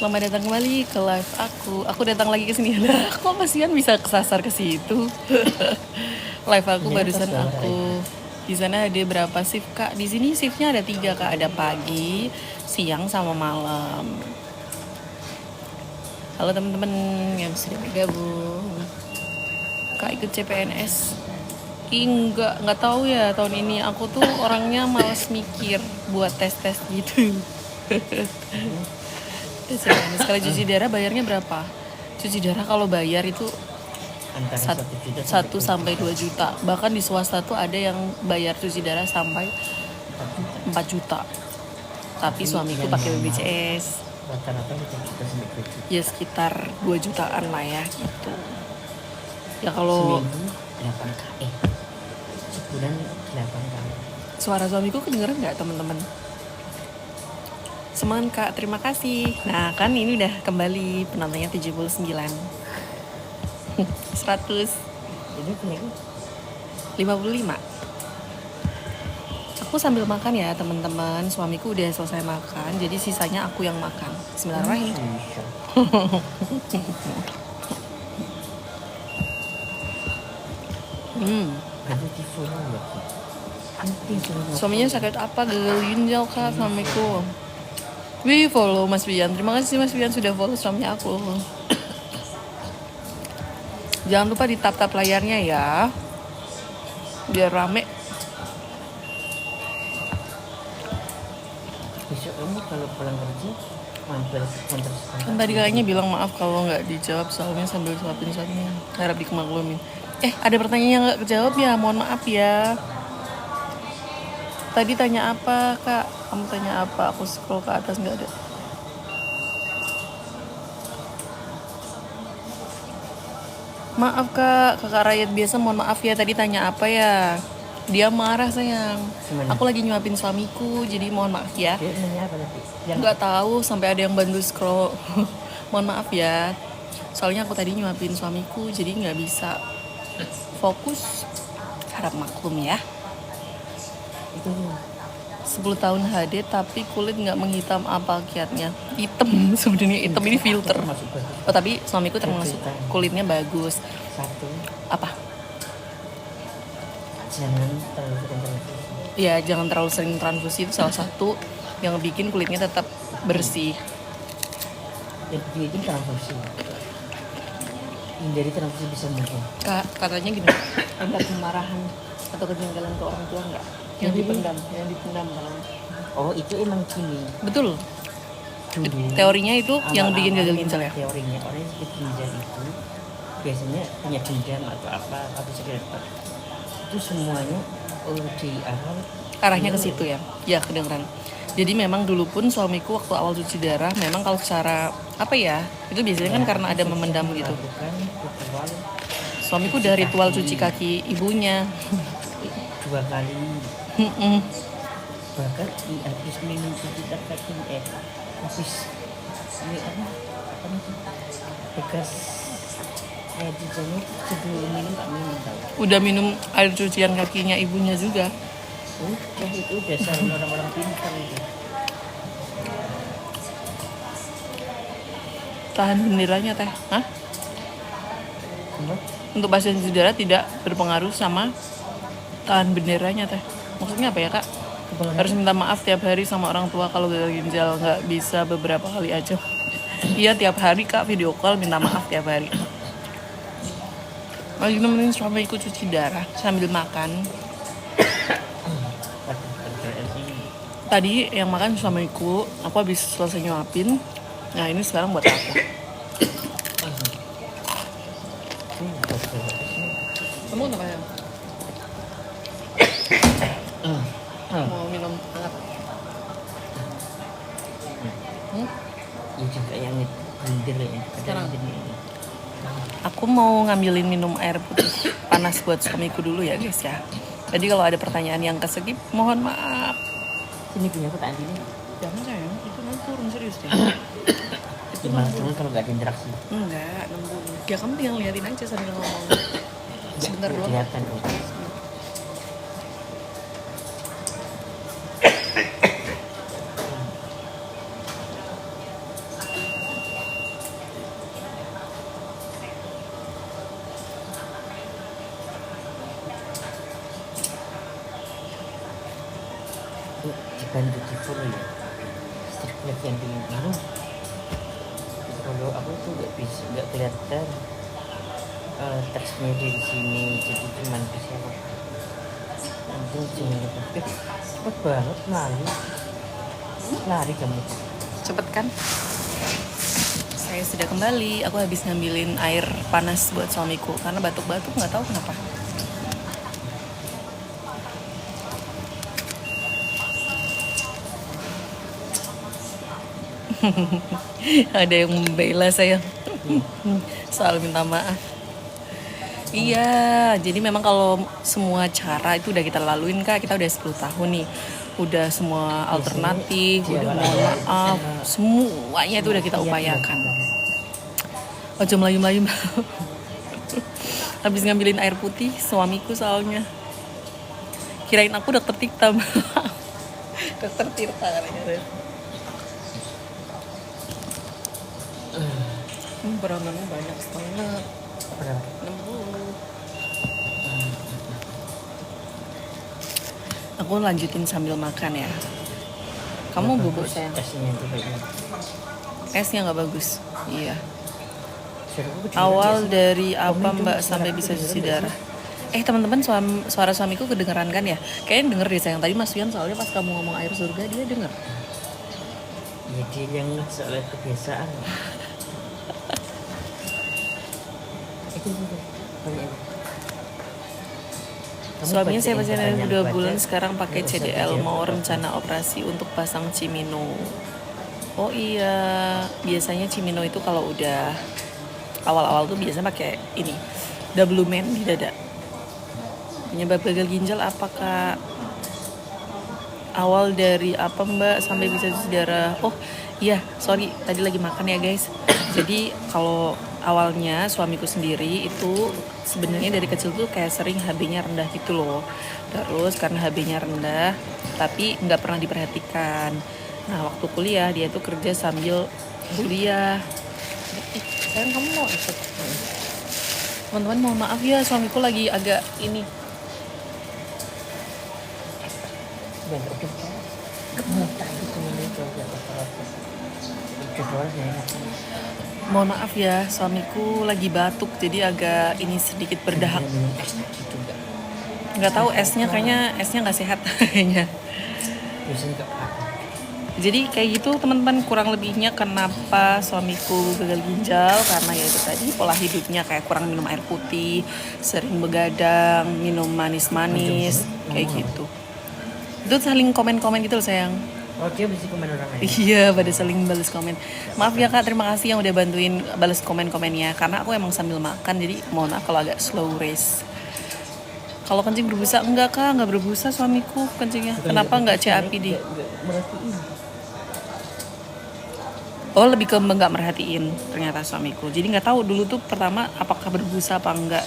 Selamat datang kembali ke live aku. Aku datang lagi ke sini. Lah, kok Masian bisa kesasar ke situ? Live aku barusan aku. Di sana ada berapa shift, Kak? Di sini shiftnya ada 3, Kak. Ada pagi, siang, sama malam. Halo teman-teman yang sudah bergabung. Kak ikut CPNS? Enggak tahu ya tahun ini. Aku tuh orangnya malas mikir buat tes-tes gitu. Sekali cuci darah bayarnya berapa? Cuci darah kalau bayar itu 1 sampai 2 juta. Bahkan di swasta tuh ada yang bayar cuci darah sampai 4 juta. Tapi suamiku pakai BPJS. Rata-rata kita sampai 2 juta. Ya sekitar 2 jutaan lah ya gitu. Ya kalau seminggu 8 kali. Sebulan 8 kali. Suara suamiku kedengeran nggak teman-teman? Semangat Kak, terima kasih. Nah kan ini udah kembali penontonnya 79 100 Jadi seminggu 55. Aku sambil makan ya teman-teman. Suamiku udah selesai makan, jadi sisanya aku yang makan. Bismillahirrahmanirrahim. Suaminya sakit apa? Gagal ginjal Kak suamiku. Wih, follow Mas Bian. Terima kasih Mas Bian sudah follow suami aku. Jangan lupa di tap-tap layarnya ya, biar rame. Besok kamu kalau pulang kerja mampir konter. Kan tadi kayaknya bilang maaf kalau nggak dijawab soalnya sambil suapin-suapin. Harap dimaklumin. Ada pertanyaan yang nggak kejawab ya, mohon maaf ya. Tadi tanya apa Kak? Kamu tanya apa? Aku scroll ke atas nggak ada. Maaf Kak, kakak rakyat biasa mohon maaf ya. Tadi tanya apa ya? Dia marah sayang. Aku lagi nyuapin suamiku, jadi mohon maaf ya. Dia nanya apa tadi? Nggak tahu, sampai ada yang bantu scroll. Mohon maaf ya. Soalnya aku tadi nyuapin suamiku, jadi nggak bisa fokus. Harap maklum ya. Itu 10 tahun HD tapi kulit nggak menghitam, apa kiatnya? Hitam sebenarnya, hitam ini filter. Oh tapi suamiku termasuk kulitnya bagus. Satu, Apa? jangan terlalu sering transfusi. Ya jangan terlalu sering transfusi, itu salah satu yang bikin kulitnya tetap bersih. Yang kedua itu transfusi. Hindari transfusi bisa mungkin. Kak, katanya gini, ada kemarahan atau kejanggalan ke orang tua nggak? Yang dipendam kalau. Oh itu emang gini. Betul. Dulu, Teorinya itu yang bikin gagal ginjal ya? Teorinya orang yang sakit ginjal itu biasanya punya dendam atau apa atau sakit apa. Itu semuanya di awal Arahnya ke situ ya? Ya kedengeran. Jadi memang dulu pun suamiku waktu awal cuci darah, memang kalau secara apa ya, itu biasanya kan karena ada memendam gitu. Suamiku udah ritual cuci kaki ibunya 2 kali. Bahkan habis minum cuci kaki habis ini apa bekas air cuciannya sebelum minum tak minum tahu. udah minum air cucian kakinya ibunya juga. Itu dasar orang-orang pintar itu. Tahan benderanya teh. Hah? Apa? Untuk pasien cuci darah tidak berpengaruh sama tahan benderanya teh. Maksudnya apa ya Kak? Harus minta maaf tiap hari sama orang tua kalau gagal ginjal, nggak bisa beberapa kali aja. Iya tiap hari Kak, video call minta maaf tiap hari. Lagi nemenin suamiku cuci darah sambil makan. Tadi yang makan suamiku, aku habis selesai nyuapin. Nah ini sekarang buat aku. Kamu kenapa ya? Mau minum hangat? Ya juga yang blender ya. Sekarang. Aku mau ngambilin minum air putih panas buat suamiku dulu ya guys ya. Jadi kalau ada pertanyaan yang kesegip, mohon maaf. Ini punya aku tak ini. Jangan sayang, itu nanti turun serius deh. Itu Gimana turun kalau nggak ada interaksi? Enggak, nembus. Ya kamu tinggal liatin aja sambil ngomong. Sebentar doang. Kelihatan kok. ban duty free ya. Strip light yang di anu. Kalau aku tuh nggak kelihatan teksnya di sini, jadi cuman bisa langsung sini. Cepet banget lari kamu. Cepet kan? Saya sudah kembali. Aku habis ngambilin air panas buat suamiku karena batuk-batuk nggak tahu kenapa. Ada yang membela saya. Soal minta maaf. Iya, jadi memang kalau semua cara itu udah kita laluin Kak, kita udah 10 tahun nih. Udah semua alternatif, udah mohon maaf, semuanya itu udah kita upayakan. Ojo melayu-melayu. Habis ngambilin air putih suamiku soalnya. Kirain aku dokter Tirta. Dokter Tirta katanya. Berangannya banyak banget. Berapa? 60. Aku lanjutin sambil makan ya. Kamu bubuk sayang. Esnya itu baiknya. Esnya nggak bagus. Iya. Awal dari apa Mbak sampai bisa cuci darah? Teman-teman, suara suamiku kedengeran kan ya? Kayaknya denger deh sayang. Tadi Mas Wian soalnya pas kamu ngomong air surga dia denger. Ya dia yang soalnya kebiasaan. Itu banyak. Suaminya saya pasien dari 2 bulan sekarang pakai CDL, mau rencana operasi untuk pasang Cimino. Oh iya, biasanya Cimino itu kalau udah awal-awal tuh biasanya pakai ini double man di dada. Penyebab gagal ginjal apa Kak? Awal dari apa Mbak sampai bisa cuci darah? Oh iya, sorry tadi lagi makan ya guys. Jadi kalau awalnya suamiku sendiri itu sebenarnya dari kecil tuh kayak sering HB-nya rendah gitu loh. Terus karena HB-nya rendah tapi nggak pernah diperhatikan. Nah waktu kuliah dia tuh kerja sambil kuliah. Sayang kamu mau ikut? Teman-teman mohon maaf ya, suamiku lagi agak ini. Mohon maaf ya, suamiku lagi batuk jadi agak ini sedikit berdahak. Nggak tahu esnya kayaknya nggak sehat kayaknya. Jadi kayak gitu teman-teman, kurang lebihnya kenapa suamiku gagal ginjal karena ya itu tadi pola hidupnya kayak kurang minum air putih, sering begadang, minum manis-manis kayak gitu. Itu saling komen-komen gitu loh sayang. Oh dia bisa komen orang lain? Iya, pada saling balas komen. Maaf ya Kak, terima kasih yang udah bantuin balas komen-komennya. Karena aku emang sambil makan, jadi mohon maaf kalau agak slow race. Kalau kencing berbusa, enggak Kak, enggak berbusa suamiku kencingnya. Kenapa enggak CAPD? Oh lebih ke enggak merhatiin ternyata suamiku. Jadi nggak tahu dulu tuh pertama apakah berbusa apa enggak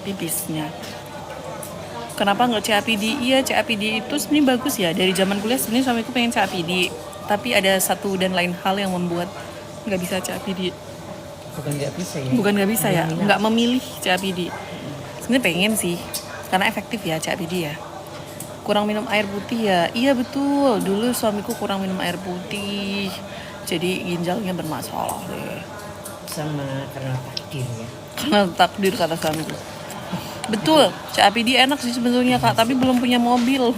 pipisnya. Kenapa nggak CAPD? Iya CAPD itu sebenarnya bagus ya. Dari zaman kuliah sebenarnya suamiku pengen CAPD, tapi ada satu dan lain hal yang membuat nggak bisa CAPD. Bukan nggak bisa ya? Bukan nggak bisa ya, nggak memilih CAPD. Sebenarnya pengen sih, karena efektif ya CAPD ya. Kurang minum air putih ya? Iya betul. Dulu suamiku kurang minum air putih, jadi ginjalnya bermasalah deh. Sama karena takdir ya? Karena takdir kata suamiku. Betul, CAPD enak sih sebetulnya Kak, tapi belum punya mobil.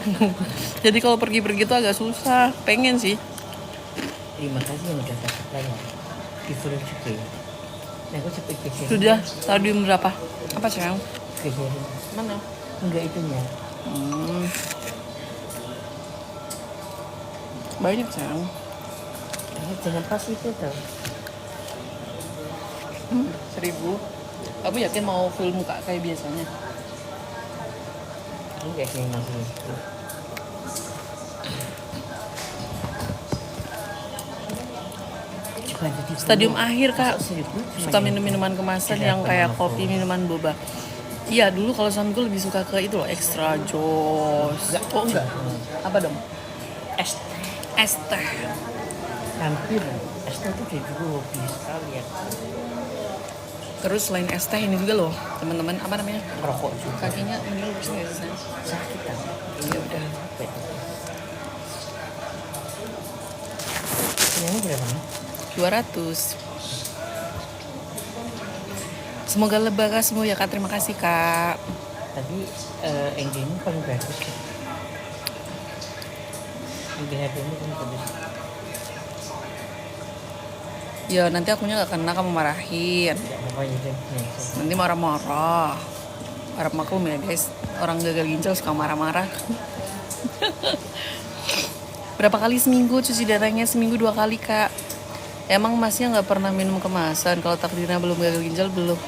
Jadi kalau pergi-pergi tuh agak susah. Pengen sih. Terima kasih yang udah dapat layar. Di-follow juga ya. Nah aku cepet geserin. Sudah stadium berapa? Apa sayang? Geserin. Mana? Enggak itunya. Banyak sayang. Jangan pas itu tau. 1000. Kamu yakin mau full muka kayak biasanya? Ini kayak yang masih itu. Stadium akhir Kak. Suka minum minuman kemasan yang kayak kopi, minuman boba. Iya dulu kalau suamiku lebih suka ke itu loh, extra joss. Oh enggak? Apa dong? Es teh. Hampir. Es teh itu dari dulu hobi sekali ya. Terus selain es teh ini juga loh teman-teman, apa namanya? Rokok juga. Kakinya ini lurus nggak sih? Sakit kan? Ya udah. Ini berapa nih? 200. Semoga lebah semua ya Kak. Terima kasih Kak. Tapi endingnya paling bagus sih. Di HP ini paling bagus. Ya nanti akunya gak kena, kamu marahin. Gak apa-apa ya deh. Nanti marah-marah. Harap maklum ya guys. Orang gagal ginjal suka marah-marah. Berapa kali seminggu cuci darahnya? Seminggu 2 kali Kak. Emang masnya gak pernah minum kemasan? Kalau takdirnya belum gagal ginjal belum.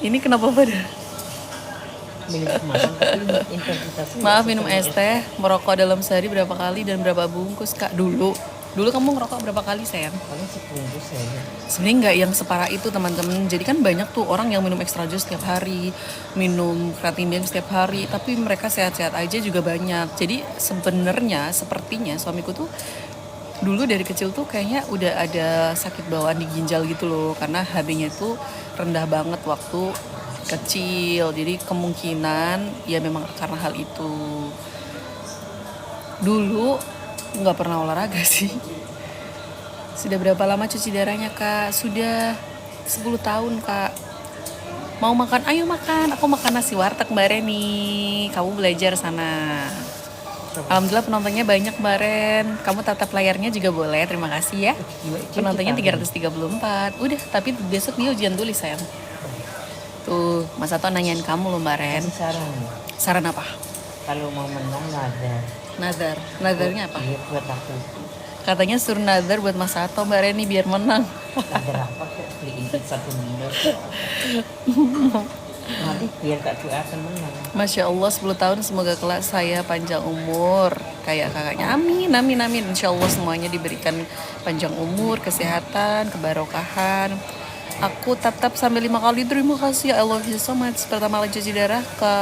Ini kenapa pada? Minum kemasan tapi intensitasnya. Maaf, minum es teh. Merokok dalam sehari berapa kali dan berapa bungkus Kak? Dulu kamu ngerokok berapa kali sayang? Paling 10 bungkus ya. Sebenarnya nggak yang separah itu teman-teman. Jadi kan banyak tuh orang yang minum extra jus setiap hari, minum kreatinin setiap hari, tapi mereka sehat-sehat aja juga banyak. Jadi sebenarnya sepertinya suamiku tuh dulu dari kecil tuh kayaknya udah ada sakit bawaan di ginjal gitu loh, karena HB-nya tuh rendah banget waktu kecil. Jadi kemungkinan ya memang karena hal itu. Dulu nggak pernah olahraga sih. Sudah berapa lama cuci darahnya Kak? Sudah 10 tahun Kak. Mau makan? Ayo makan. Aku makan nasi warteg Mbak Reni. Kamu belajar sana. Alhamdulillah penontonnya banyak Mbak Ren. Kamu tatap layarnya juga boleh. Terima kasih ya. Penontonnya 334. Udah, tapi besok dia ujian tulis sayang. Tuh, Mas Ato nanyain kamu loh Mbak Ren. Saran. Saran apa? Kalau mau menang Nazar. Nazarnya apa? Iya buat aku. Katanya suruh nazar buat Mas Ato Mbak Reni biar menang. Nazar apa kok beliin 1 miliar. Nanti biar Kak Dua akan menang. Masya Allah 10 tahun semoga kelak saya panjang umur kayak kakaknya. Amin, amin, amin. Insya Allah semuanya diberikan panjang umur, kesehatan, kebarokahan. Aku tatap sampai 5 kali. Terima kasih, I love you so much. Pertama kali cuci darah ke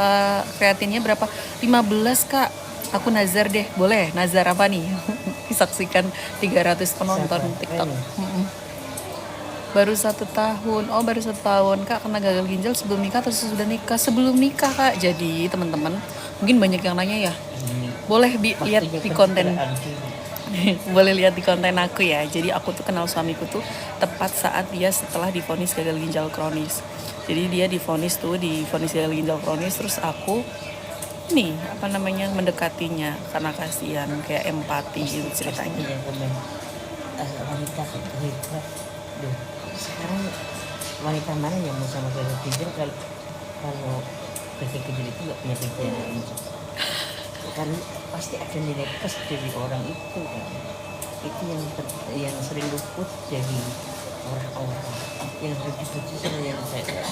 kreatinnya berapa? 15 Kak. Aku nazar deh, boleh? Nazar apa nih? Disaksikan 300 penonton TikTok. Baru 1 tahun. Oh, baru 1 tahun Kak, kena gagal ginjal sebelum nikah atau sesudah nikah? Sebelum nikah Kak. Jadi teman-teman, mungkin banyak yang nanya ya. Boleh lihat di konten. Boleh lihat di konten aku ya. Jadi aku tuh kenal suamiku tuh tepat saat dia setelah divonis gagal ginjal kronis. Jadi dia divonis gagal ginjal kronis, terus aku nih mendekatinya karena kasihan, kayak empati gitu ceritanya. Wanita hebat. Duh, sekarang wanita mana yang mau sama gagal ginjal kalau gagal ginjal itu gak punya ginjal? Kan pasti ada nilai plus dari orang itu kan. Itu yang sering luput dari orang-orang yang harus dipuji sama yang saya.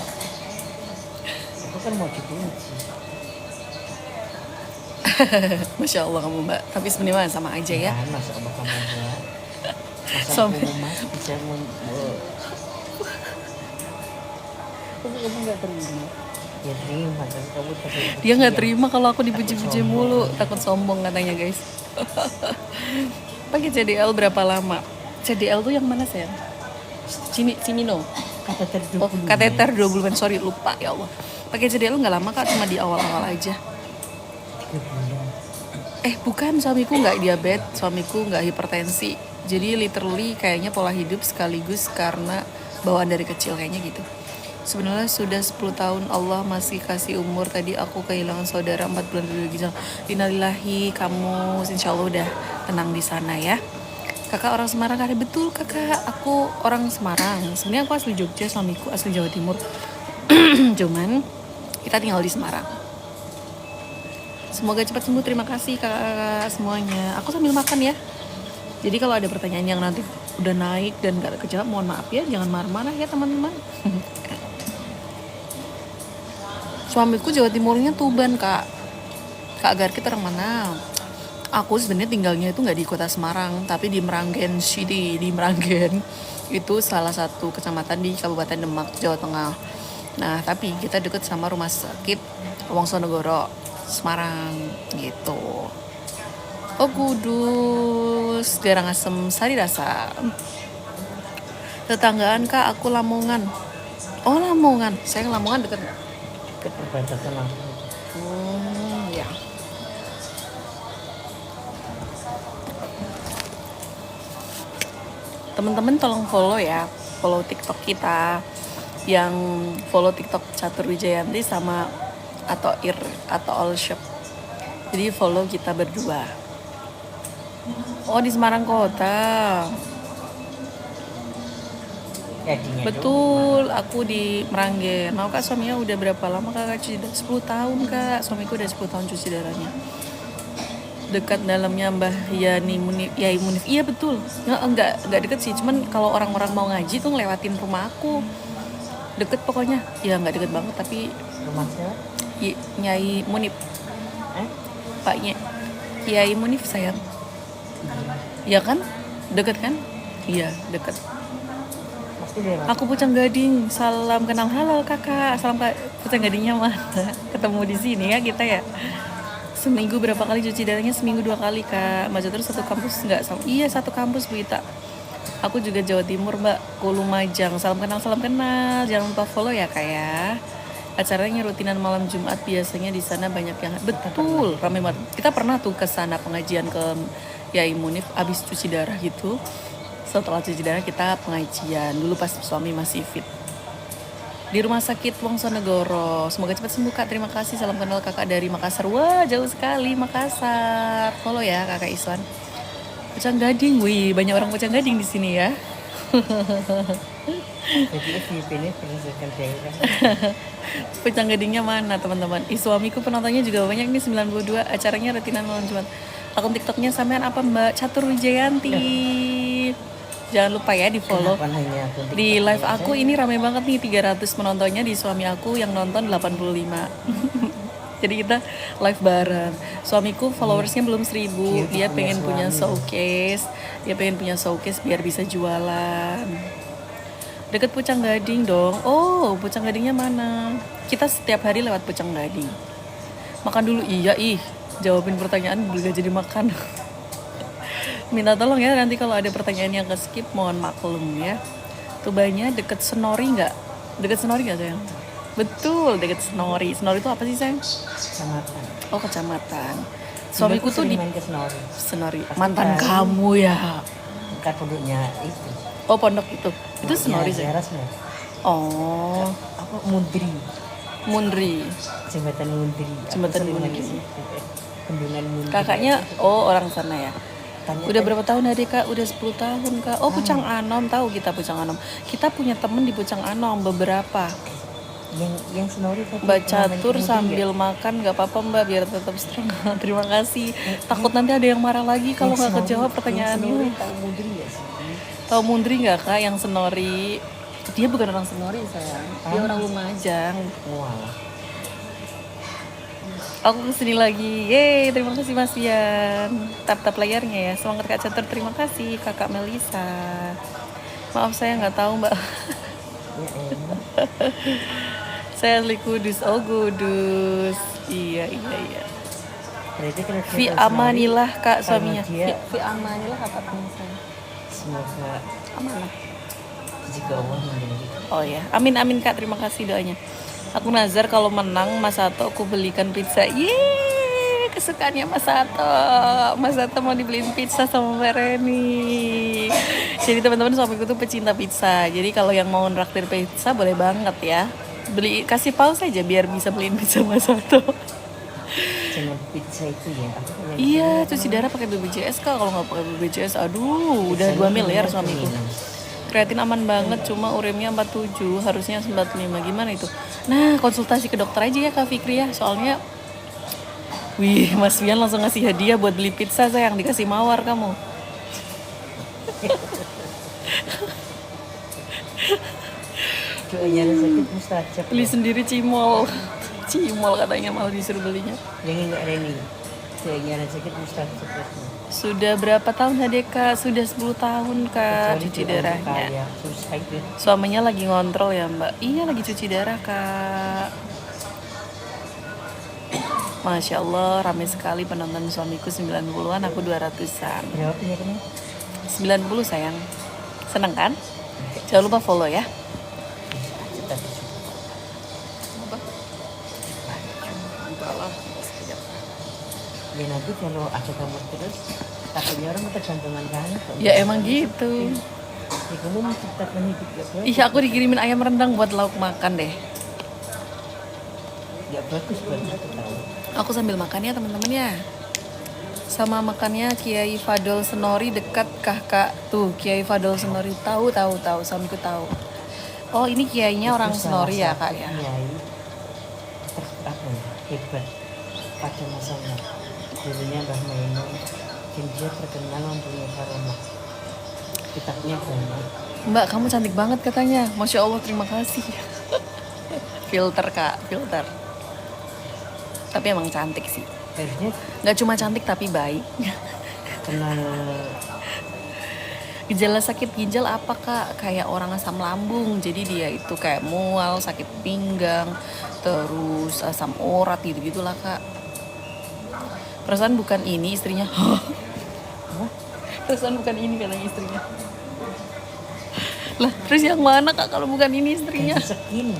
Aku kan mau dipuji. Masya Allah kamu Mbak. Tapi sebenarnya sama aja ya. Masa Allah kamu Mbak. Masa kamu Mas bisa kamu gak terima. Ya terima, tapi kamu dia nggak terima kalau aku dipuji-puji mulu, takut sombong katanya guys. Pakai CDL berapa lama? CDL tuh yang mana sayang? Cimino. Kateter 20 bulan, sorry lupa ya Allah. Pakai CDL nggak lama Kak, cuma di awal-awal aja. 3 bulan. Bukan, suamiku nggak diabetes, suamiku nggak hipertensi. Jadi literally kayaknya pola hidup sekaligus karena bawaan dari kecil kayaknya gitu. Sebenarnya sudah 10 tahun Allah masih kasih umur. Tadi aku kehilangan saudara 4 bulan gagal ginjal. Innalillahi, kamu insya Allah udah tenang di sana ya. Kakak orang Semarang ada? Betul kakak, aku orang Semarang. Sebenarnya aku asli Jogja, suamiku asli Jawa Timur. Cuman kita tinggal di Semarang. Semoga cepat sembuh, terima kasih kakak semuanya. Aku sambil makan ya. Jadi kalau ada pertanyaan yang nanti udah naik dan gak kejawab, mohon maaf ya, jangan marah-marah ya teman-teman. Suamiku Jawa Timurnya Tuban Kak. Kak Garkit orang mana? Aku sebenarnya tinggalnya itu nggak di kota Semarang, tapi di Meranggen City, di Meranggen. Itu salah satu kecamatan di Kabupaten Demak, Jawa Tengah. Nah, tapi kita deket sama rumah sakit Wongsonegoro, Semarang gitu. Oh Kudus, Karangasem Sari Rasa. Tetanggaan Kak, aku Lamongan. Oh Lamongan, saya Lamongan deket nggak? Ke perbatasan langsung. Ya. Teman-teman tolong follow ya, follow TikTok kita, yang follow TikTok Catur Wijayanti sama atau All Shop. Jadi follow kita berdua. Oh, di Semarang Kota. Jadinya Betul, aku di Meranggen. Mau kak, suaminya udah berapa lama kak cuci darah? 10 tahun kak, suamiku udah 10 tahun cuci darahnya. Dekat dalamnya Mbah Yani Munif, Yai Munif. Iya betul, enggak deket sih, cuman kalau orang-orang mau ngaji tuh ngelewatin rumah aku. Deket pokoknya, ya nggak deket banget tapi rumah siapa? Nyai Munif, Paknya Yai Munif sayang. Iya kan, deket kan? Iya deket. Aku Pucang Gading, salam kenal, halo kakak, salam kak. Pucang Gadingnya mana? Ketemu di sini ya kita ya. Seminggu berapa kali cuci darahnya? Seminggu 2 kali kak. Mbak Catur satu kampus nggak sama? Iya satu kampus Bu Ita. Aku juga Jawa Timur Mbak, Kulumajang. Salam kenal, jangan lupa follow ya kak ya. Acaranya rutinan malam Jumat, biasanya di sana banyak yang betul ramai banget. Kita pernah tuh ke sana pengajian ke Yai Munif, abis cuci darah gitu. Setelah cuci darah kita pengajian dulu pas suami masih fit di rumah sakit Wongsonegoro. Semoga cepat sembuh kak, terima kasih. Salam kenal kakak dari Makassar. Wah jauh sekali Makassar. Follow ya kakak Iswan. Pucang Gading, wih banyak orang Pucang Gading di sini ya. Pucang Gadingnya mana teman-teman? Suamiku penontonnya juga banyak nih, 92. Acaranya rutinan malam Jumat. Akun TikToknya sampean apa Mbak? Catur Wijayanti. Jangan lupa ya di follow. Di live aku ini rame banget nih, 300 penontonnya. Di suami aku yang nonton 85. Jadi kita live bareng. Suamiku followersnya belum 1000. Dia pengen punya showcase. Biar bisa jualan. Deket Pucang Gading dong. Oh, Pucang Gadingnya mana? Kita setiap hari lewat Pucang Gading. Makan dulu, iya jawabin pertanyaan juga jadi makan. Minta tolong ya nanti kalau ada pertanyaan yang ke skip, mohon maklum ya. Tubanya deket Senori nggak? Deket Senori nggak sayang? Betul, deket Senori. Senori itu apa sih sayang? Kecamatan. Oh kecamatan. Suamiku tuh di Senori. Mantan kan kamu ya? Bukan pondoknya itu. Oh pondok itu Senori sih. Oh. Apa Mundri. Jembatan Mundri. Bendungan Mundri. Kakaknya orang sana ya. Udah berapa tahun adik kak? Udah 10 tahun kak. Oh Pucang Anom, tahu kita Pucang Anom. Kita punya temen di Pucang Anom beberapa. Yang Senori Mbak Catur sambil makan nggak apa-apa Mbak, biar tetap strong. Terima kasih. Takut nanti ada yang marah lagi kalau nggak kejawab pertanyaannya. Tahu Mundri nggak kak? Yang Senori. Dia bukan orang Senori sayang. Dia orang Lumajang. Wah. Aku kesini lagi. Yeay, terima kasih Mas Ian. Tap layarnya ya. Semangat Kak Catur. Terima kasih Kakak Melisa. Maaf saya nggak tahu Mbak. Saya asli Kudus. Oh Kudus. Iya. Fi amanillah Kak suaminya. Fi amanillah kata teman saya. Semoga amanah. Jika Allah menjadi. Oh ya. Amin Kak. Terima kasih doanya. Aku nazar kalau menang Mas Sato aku belikan pizza. Yeay, kesukaannya Mas Sato. Mas Sato mau dibeliin pizza sama Mbak Reni. Jadi teman-teman suamiku tuh pecinta pizza. Jadi kalau yang mau nraktir pizza boleh banget ya. Kasih pause aja biar bisa beliin pizza Mas Sato. Jangan pizza itu ya. Iya, cuci darah pakai BPJS kak. Kalau nggak pakai BPJS, aduh, udah 2 miliar suamiku. Kreatin aman banget, cuma uremnya 47, harusnya 95. Gimana itu? Nah, konsultasi ke dokter aja ya Kak Fikri ya. Soalnya wih, Mas Wian langsung ngasih hadiah buat beli pizza sayang, dikasih mawar kamu. Doanya sakit mustajab. Beli sendiri cimol. Cimol katanya malah disuruh belinya. Yang enggak Reni. Doanya sakit mustajab. Sudah berapa tahun Kak? Sudah 10 tahun Kak cuci darahnya. Suaminya lagi ngontrol ya Mbak? Iya lagi cuci darah Kak. Masya Allah ramai sekali penonton suamiku 90-an, aku 200-an. Berapa penyakitnya? 90 sayang. Seneng kan? Jangan lupa follow ya. Ya nanti kalau ada kamu terus takutnya orang ketergantungan kan. Ya emang gitu. Ya, kamu menciptakan hidup gak bagus. Ih, aku dikirimin ayam rendang buat lauk makan deh. Gak bagus buat aku tahu. Aku sambil makan ya teman-teman ya. Sama makannya Kiai Fadol Senori dekat kakak tuh. Kiai Fadol Senori tahu suamiku tahu. Oh ini kiainya orang Itu salah Senori ya satu kak ya. kiai hebat pada masanya. Dulunya Mbah Mainun, dan dia terkenal mempunyai karomah. Kitabnya banyak. Mbak kamu cantik banget katanya. Masya Allah terima kasih. Filter kak, filter. Tapi emang cantik sih. Harusnya Gak cuma cantik tapi baik. kenal. Gejala sakit ginjal apa kak? Kayak orang asam lambung. Jadi dia itu kayak mual, sakit pinggang, terus asam urat gitu-gitulah kak. Perasaan bukan ini istrinya. Perasaan bukan ini katanya istrinya. Lah terus yang mana kak kalau bukan ini istrinya? Skin.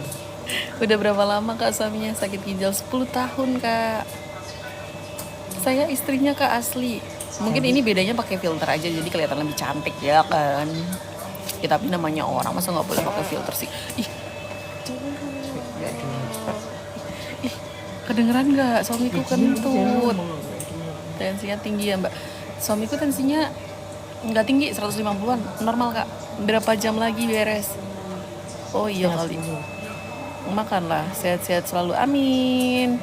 Udah berapa lama kak suaminya sakit ginjal? 10 tahun kak. Saya istrinya kak asli. Mungkin ini bedanya pakai filter aja jadi kelihatan lebih cantik ya kan. Ya tapi namanya orang masa nggak boleh pakai filter sih. Ih, Gak ih, kedengeran nggak? Suamiku kentut. Tensinya tinggi ya mbak. Suamiku tensinya nggak tinggi 150-an, normal kak. Berapa jam lagi beres? Oh iya kali. Makanlah, sehat-sehat selalu, amin.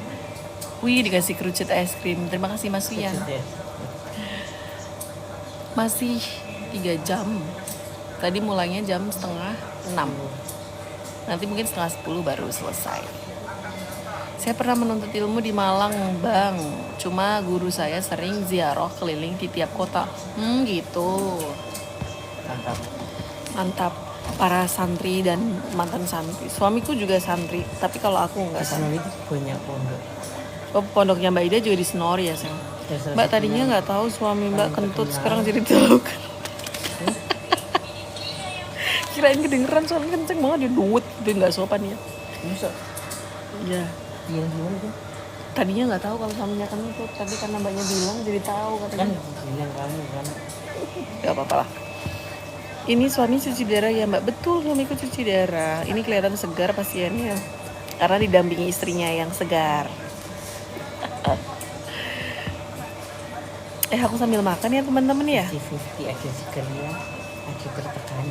Wih dikasih kerucut es krim. Terima kasih Mas Wian. Masih 3 jam. Tadi mulainya jam setengah 6. Nanti mungkin setengah 10 baru selesai. Saya pernah menuntut ilmu di Malang, Bang. Cuma guru saya sering ziarah keliling di tiap kota. Gitu. Mantap. Mantap. Para santri dan mantan santri. Suamiku juga santri, tapi kalau aku enggak Di sana santri. itu banyak pondok. Oh, pondoknya Mbak Ida juga di Senori ya, sayang. Mbak tadinya nggak tahu suami Mbak kentut, sekarang jadi tahu kan. Kirain kedengeran soalnya kenceng banget dia duit, dia nggak sopan ya. Masa? Iya. Iya gimana tuh? Tadinya nggak tahu kalau suaminya kentut, tapi karena Mbaknya bilang jadi tahu Kan katanya. bilang kamu kan. Gak apa-apa lah. Ini suami cuci darah ya Mbak, betul suamiku cuci darah. Ini kelihatan segar pasiennya, karena didampingi istrinya yang segar. Aku sambil makan ya teman-teman ya. 50-50 ada sekalian, ada bertekan.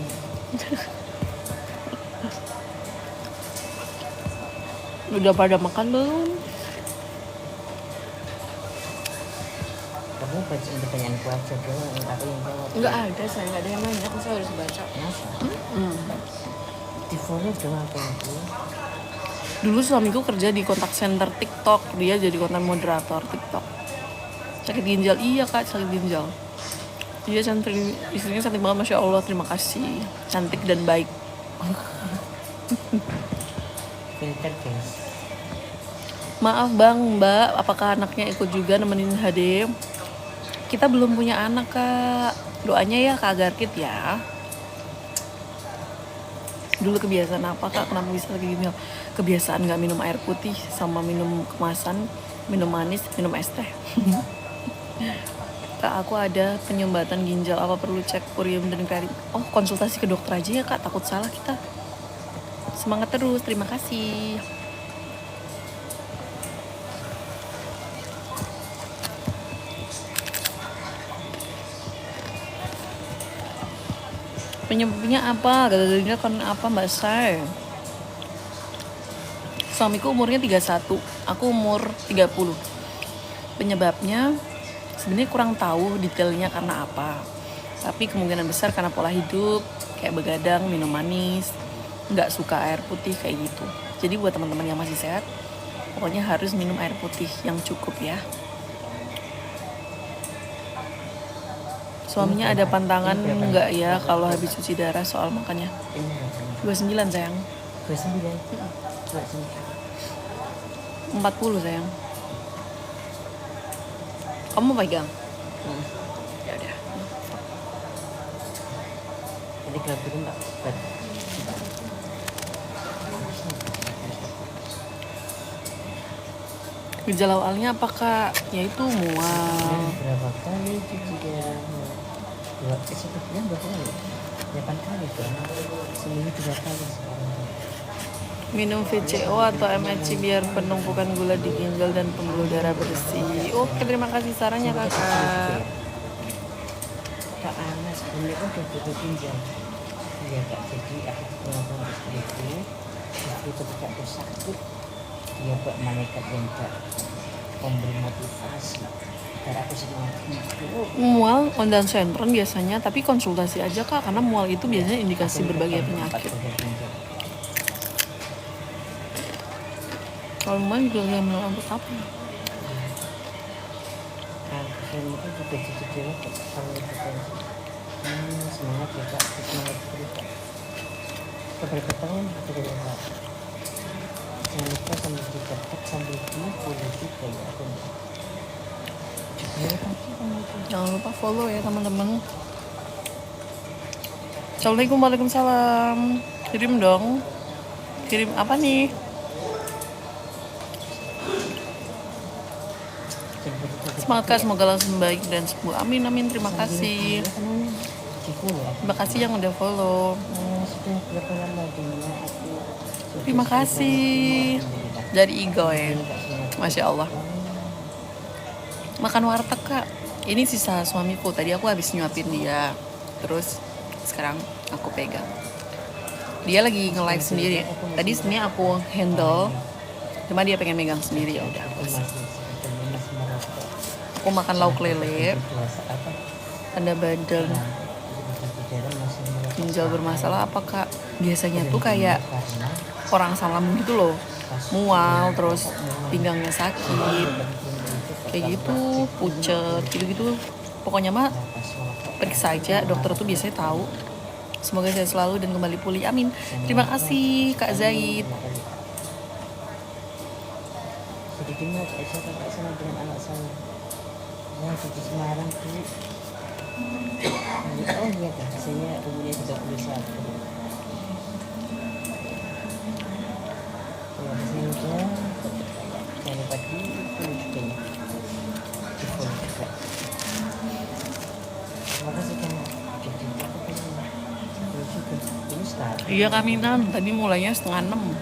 Udah pada makan belum? Kamu baca pertanyaanku aja doang, aku yang jawab. Nggak ada, saya nggak ada yang nanya, saya harus baca. Kenapa? Di follow dong aku. Dulu suamiku kerja di kontak center TikTok, dia jadi konten moderator TikTok. Sakit ginjal, iya kak, sakit ginjal. Dia cantik, istrinya cantik banget, masya Allah, terima kasih. Cantik dan baik. Filter guys. Maaf bang, mbak, apakah anaknya ikut juga nemenin HD? Kita belum punya anak kak. Doanya ya kak Garkit ya. Dulu kebiasaan apa kak, kenapa bisa lagi gini? Kebiasaan gak minum air putih sama minum kemasan, minum manis, minum es teh. Kak aku ada penyumbatan ginjal, apa perlu cek urium dan kredit? Oh konsultasi ke dokter aja ya kak, takut salah kita. Semangat terus, terima kasih. Penyebabnya apa? Gagal kan apa Mbak Say? Suamiku umurnya 31, aku umur 30. Penyebabnya sebenarnya kurang tahu detailnya karena apa. Tapi kemungkinan besar karena pola hidup, kayak begadang, minum manis, nggak suka air putih kayak gitu. Jadi buat teman-teman yang masih sehat, pokoknya harus minum air putih yang cukup ya. Suaminya ada pantangan nggak ya kalau habis cuci darah soal makannya? Ini 29 sayang. 29. 40 sayang. Kamu pegang? Ya udah. Jadi kalau dulu mbak, Gejala awalnya apakah yaitu mual, berapa kali cuci darah? Dua, sebetulnya berapa kali? 8 kali tuh. Seminggu 3 kali sekarang. Minum VCO atau MHC biar penumpukan gula di ginjal dan pembuluh darah bersih. Oke, terima kasih sarannya kakak. Kak Ana sebelumnya kan udah butuh ginjal. Iya kak, jadi aku ngomong istriku, istri ketika aku sakit, dia buat malaikat yang tak memberi motivasi. Karena aku semangat hidup. Mual ondan sentron biasanya, tapi konsultasi aja kak, karena mual itu biasanya indikasi berbagai penyakit. Kalau mual juga nggak minum obat apa? Saya itu juga cicil kalau hipertensi. Semangat ya kak, semangat terus kak. Beberapa tahun sudah lewat. Jangan lupa sambil dicatat sambil dipulih juga ya aku. Jangan lupa follow ya teman-teman. Assalamualaikum, waalaikumsalam. Kirim dong. Kirim apa nih? Semangat kak, semoga langsung baik dan sembuh. Amin amin, terima kasih. Terima kasih yang udah follow. Sudah berapa lama dunia aku. Terima kasih dari Igoy. Masya Allah. Makan warteg kak. Ini sisa suamiku. Tadi aku habis nyuapin dia. Terus sekarang aku pegang. Dia lagi nge-live sendiri. Tadi sebenarnya aku handle, cuma dia pengen megang sendiri, ya udah aku kasih. Aku makan lauk lele, ada badan ginjal bermasalah apa kak? Biasanya tuh kayak orang salam gitu loh, mual, terus pinggangnya sakit, kayak gitu, pucet, gitu-gitu. Pokoknya mah periksa aja, dokter tuh biasanya tahu. Semoga saya selalu dan kembali pulih, amin. Terima kasih kak Zaid. Sedikitnya saya kakak sama dengan anak saya. Ya di Semarang tuh. Oh iya kan, saya umurnya 31. Ya saya udah jangan lupa di follow juga ya. Di follow juga. Terima kasih kan. Jadi aku pengen follow juga. Ini start. Iya kaminan, tadi mulainya 5:30.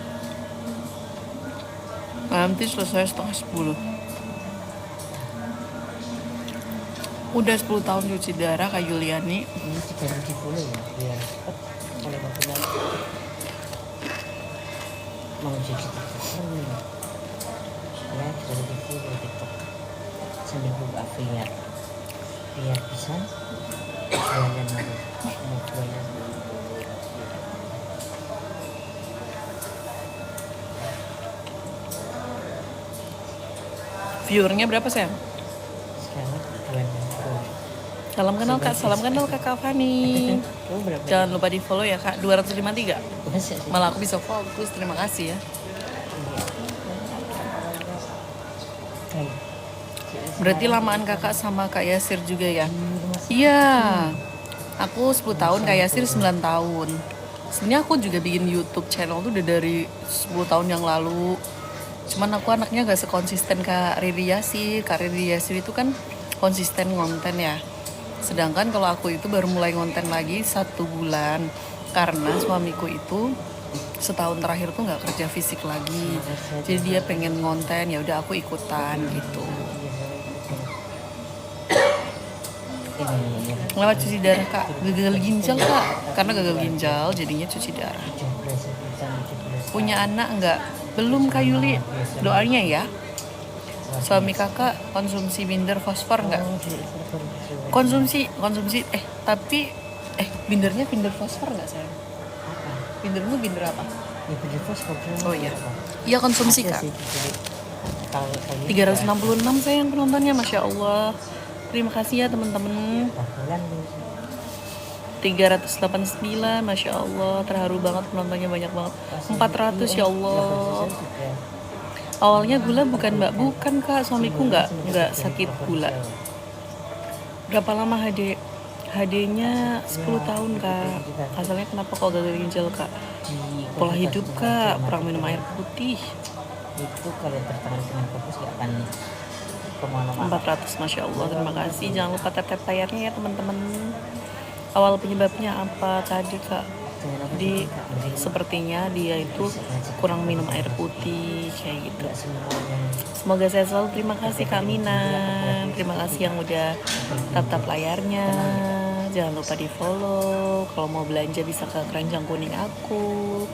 Nanti selesai 9:30. Udah 10 tahun cuci darah Kak Yuliani. Ini juga harus di follow ya, biar cepat oleh waktu nanti. Mau jadi TikToker nih. Ya kita di follow TikTok sambil buka affiliate biar bisa jualan harus mau jualan. Viewernya berapa sayang? Sekarang jualan. Salam kenal kak, salam kenal kakak Fani. Kamu berapa? Jangan lupa di follow ya kak, 253. Masa sih? Malah aku bisa fokus, terima kasih ya. Berarti lamaan kakak sama kak Yasir juga ya? Iya, aku 10 tahun, kak Yasir 9 tahun. Sebenarnya aku juga bikin YouTube channel tuh udah dari 10 tahun yang lalu. Cuman aku anaknya gak sekonsisten Kak Riri Yasir. Kak Riri Yasir itu kan konsisten ngonten ya. Sedangkan kalau aku itu baru mulai ngonten lagi 1 bulan. Karena suamiku itu setahun terakhir tuh gak kerja fisik lagi. Jadi dia pengen ngonten, ya udah aku ikutan gitu. Lewat cuci darah kak, gagal ginjal kak. Karena gagal ginjal jadinya cuci darah. Punya anak enggak? Belum Kak Yuli. Doanya ya. Suami kakak konsumsi binder fosfor enggak? Konsumsi tapi bindernya binder fosfor enggak sayang? Bindermu binder apa? Ya binder fosfor. Oh iya. Iya konsumsi kak. 366 sayang penontonnya, Masya Allah. Terima kasih ya teman-teman. 389, Masya Allah. Terharu banget penontonnya, banyak banget. 400 ya Allah. Awalnya gula bukan mbak, bukan kak. Suamiku nggak sakit gula. Berapa lama HD? HD-nya 10 tahun kak. Asalnya kenapa kok gagal ginjal kak? Pola hidup kak, kurang minum air putih. Itu kalau tertarik dengan fokus gak akan kemana-mana. 400, Masya Allah. Terima kasih. Jangan lupa tap-tap layarnya ya teman-teman. awal penyebabnya apa tadi kak? Dengan apa Di sih, Kak? Ngeri. sepertinya dia itu kurang minum air putih kayak gitu. Nggak semuanya. Semoga sehat selalu. Terima kasih Kak Mina. Terima kasih yang udah tap layarnya. Jangan lupa di follow. Kalau mau belanja bisa ke keranjang kuning aku.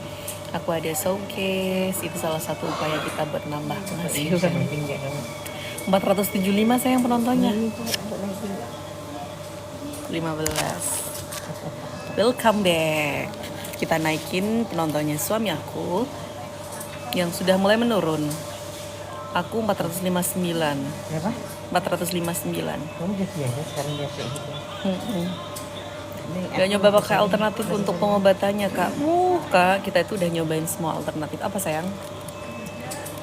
Aku ada showcase. Itu salah satu upaya kita buat nambah Ini bisa penghasilan. naikin nggak kamu? 475 sayang penontonnya. Ini kok nggak naikin nggak? 15. Welcome back. Kita naikin penontonnya suami aku yang sudah mulai menurun. Aku 459. Berapa? 459. Kamu udah biasa sekarang biasa gitu. Gak nyoba pakai alternatif untuk pengobatannya kak. Kak, kita itu udah nyobain semua alternatif. Apa sayang?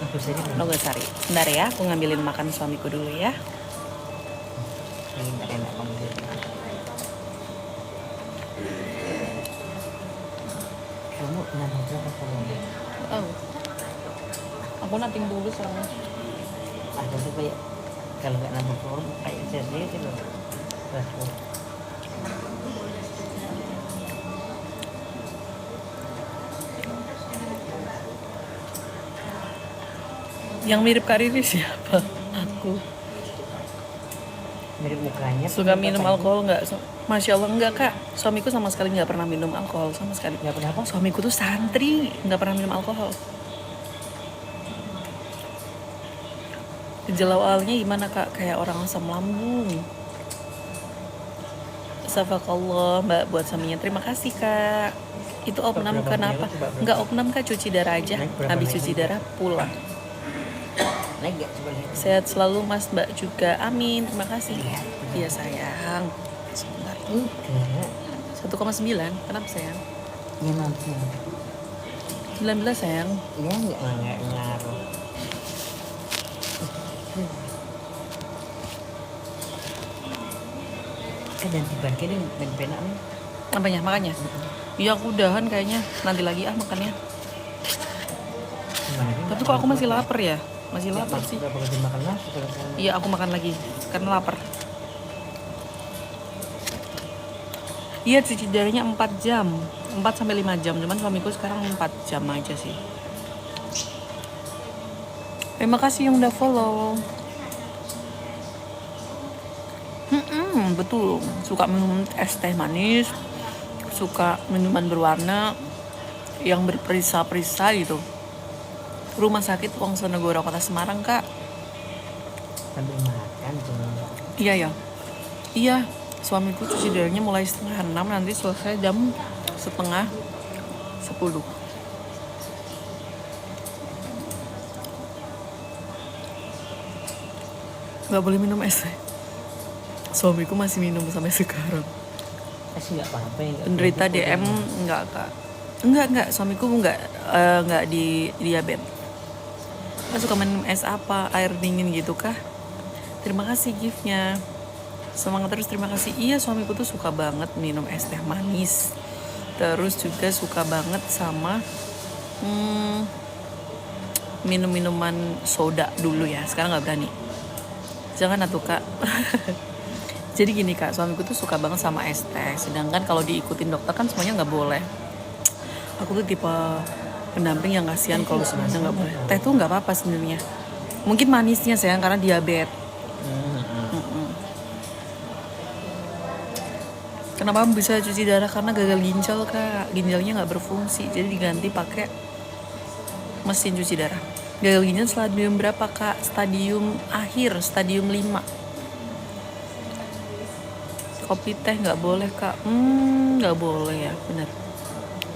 Aku saja Nogosari. Bentar ya, aku ngambilin makan suamiku dulu ya. ini nggak enak kamu lihat. Kamu nambah berapa kamu? Oh. Aku nating dulu sama. Ada tuh kayak kalau nggak nambah forum kayak saya sendiri loh. Aku Yang mirip Kak Riri siapa? Aku. mirip mukanya. Suka minum alkohol nggak? Masya Allah enggak kak. Suamiku sama sekali nggak pernah minum alkohol sama sekali. Nggak pernah apa? Suamiku tuh santri, nggak pernah minum alkohol. Gejala awalnya gimana kak? Kayak orang asam lambung. Safakallah mbak buat suaminya. Terima kasih kak. Itu opnam Berapa kenapa? minggu, Mbak? Nggak opnam kak, cuci darah aja. Naik berapa Habis minggu? cuci darah pulang. Naik nggak coba lihat? Sehat selalu mas mbak juga. Amin. Terima kasih. Iya sayang. Sebentar. Enggak. 1,9. Kenapa sayang? Ya nanti. 19 sayang. Ya nggak ngaruh. Ganti bagi deh dan penak nih. Apanya? Makanya? Iya aku udahan kayaknya. Nanti lagi makannya. Gimana nih? Tapi kok aku masih lapar ya? Masih lapar sih. Udah bakal dimakan lah setelah saya. Iya aku makan lagi karena lapar. Iya cuci darahnya 4 jam 4 sampai 5 jam. Cuman suamiku sekarang 4 jam aja sih. Terima kasih yang udah follow. Betul. Suka minum es teh manis. Suka minuman berwarna yang berperisa-perisa gitu. Rumah sakit Wongsonegoro Kota Semarang kak. Sambil makan cuma. Iya ya. Iya. Suamiku cuci darahnya mulai 5:30, nanti selesai jam 9:30. Gak boleh minum es. Suamiku masih minum sampai sekarang. Kasih nggak apa-apa ya. Penderita DM enggak kak. Enggak. Suamiku enggak di diabetes. Kak suka minum es apa? Air dingin gitu kah? Terima kasih giftnya. Semangat terus, terima kasih. Iya suamiku tuh suka banget minum es teh manis. Terus juga suka banget sama minum-minuman soda dulu ya. Sekarang nggak berani. Jangan atuh kak. Jadi gini kak, suamiku tuh suka banget sama es teh. Sedangkan kalau diikutin dokter kan semuanya nggak boleh. Aku tuh tipe pendamping yang kasihan kalau semuanya nggak boleh. Teh tuh nggak apa-apa sebenarnya. Mungkin manisnya sayang karena diabetes. Kenapa bisa cuci darah? Karena gagal ginjal kak. Ginjalnya nggak berfungsi, jadi diganti pakai mesin cuci darah. Gagal ginjal stadium berapa kak? Stadium akhir, stadium 5. Kopi teh nggak boleh kak. Nggak boleh ya, benar.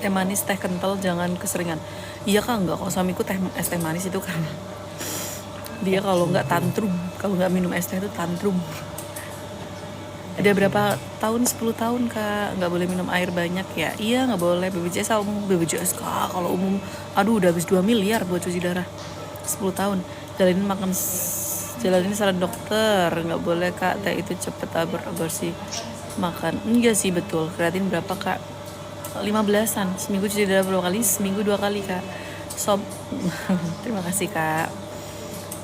Teh manis, teh kental jangan keseringan. Iya kak, nggak kok. Suamiku es teh manis itu karena dia kalau nggak tantrum, kalau nggak minum es teh itu tantrum. Ada berapa tahun? 10 tahun kak nggak boleh minum air banyak ya. Iya nggak boleh. BPJS umum, BPJS kak kalau umum aduh udah habis 2 miliar buat cuci darah. 10 tahun jalanin saran dokter. Nggak boleh kak, teh itu cepet aborsi. Makan enggak sih, betul. Kreatin berapa kak? 15-an. Seminggu cuci darah berapa kali? Seminggu 2 kali kak. Sob. Terima kasih kak.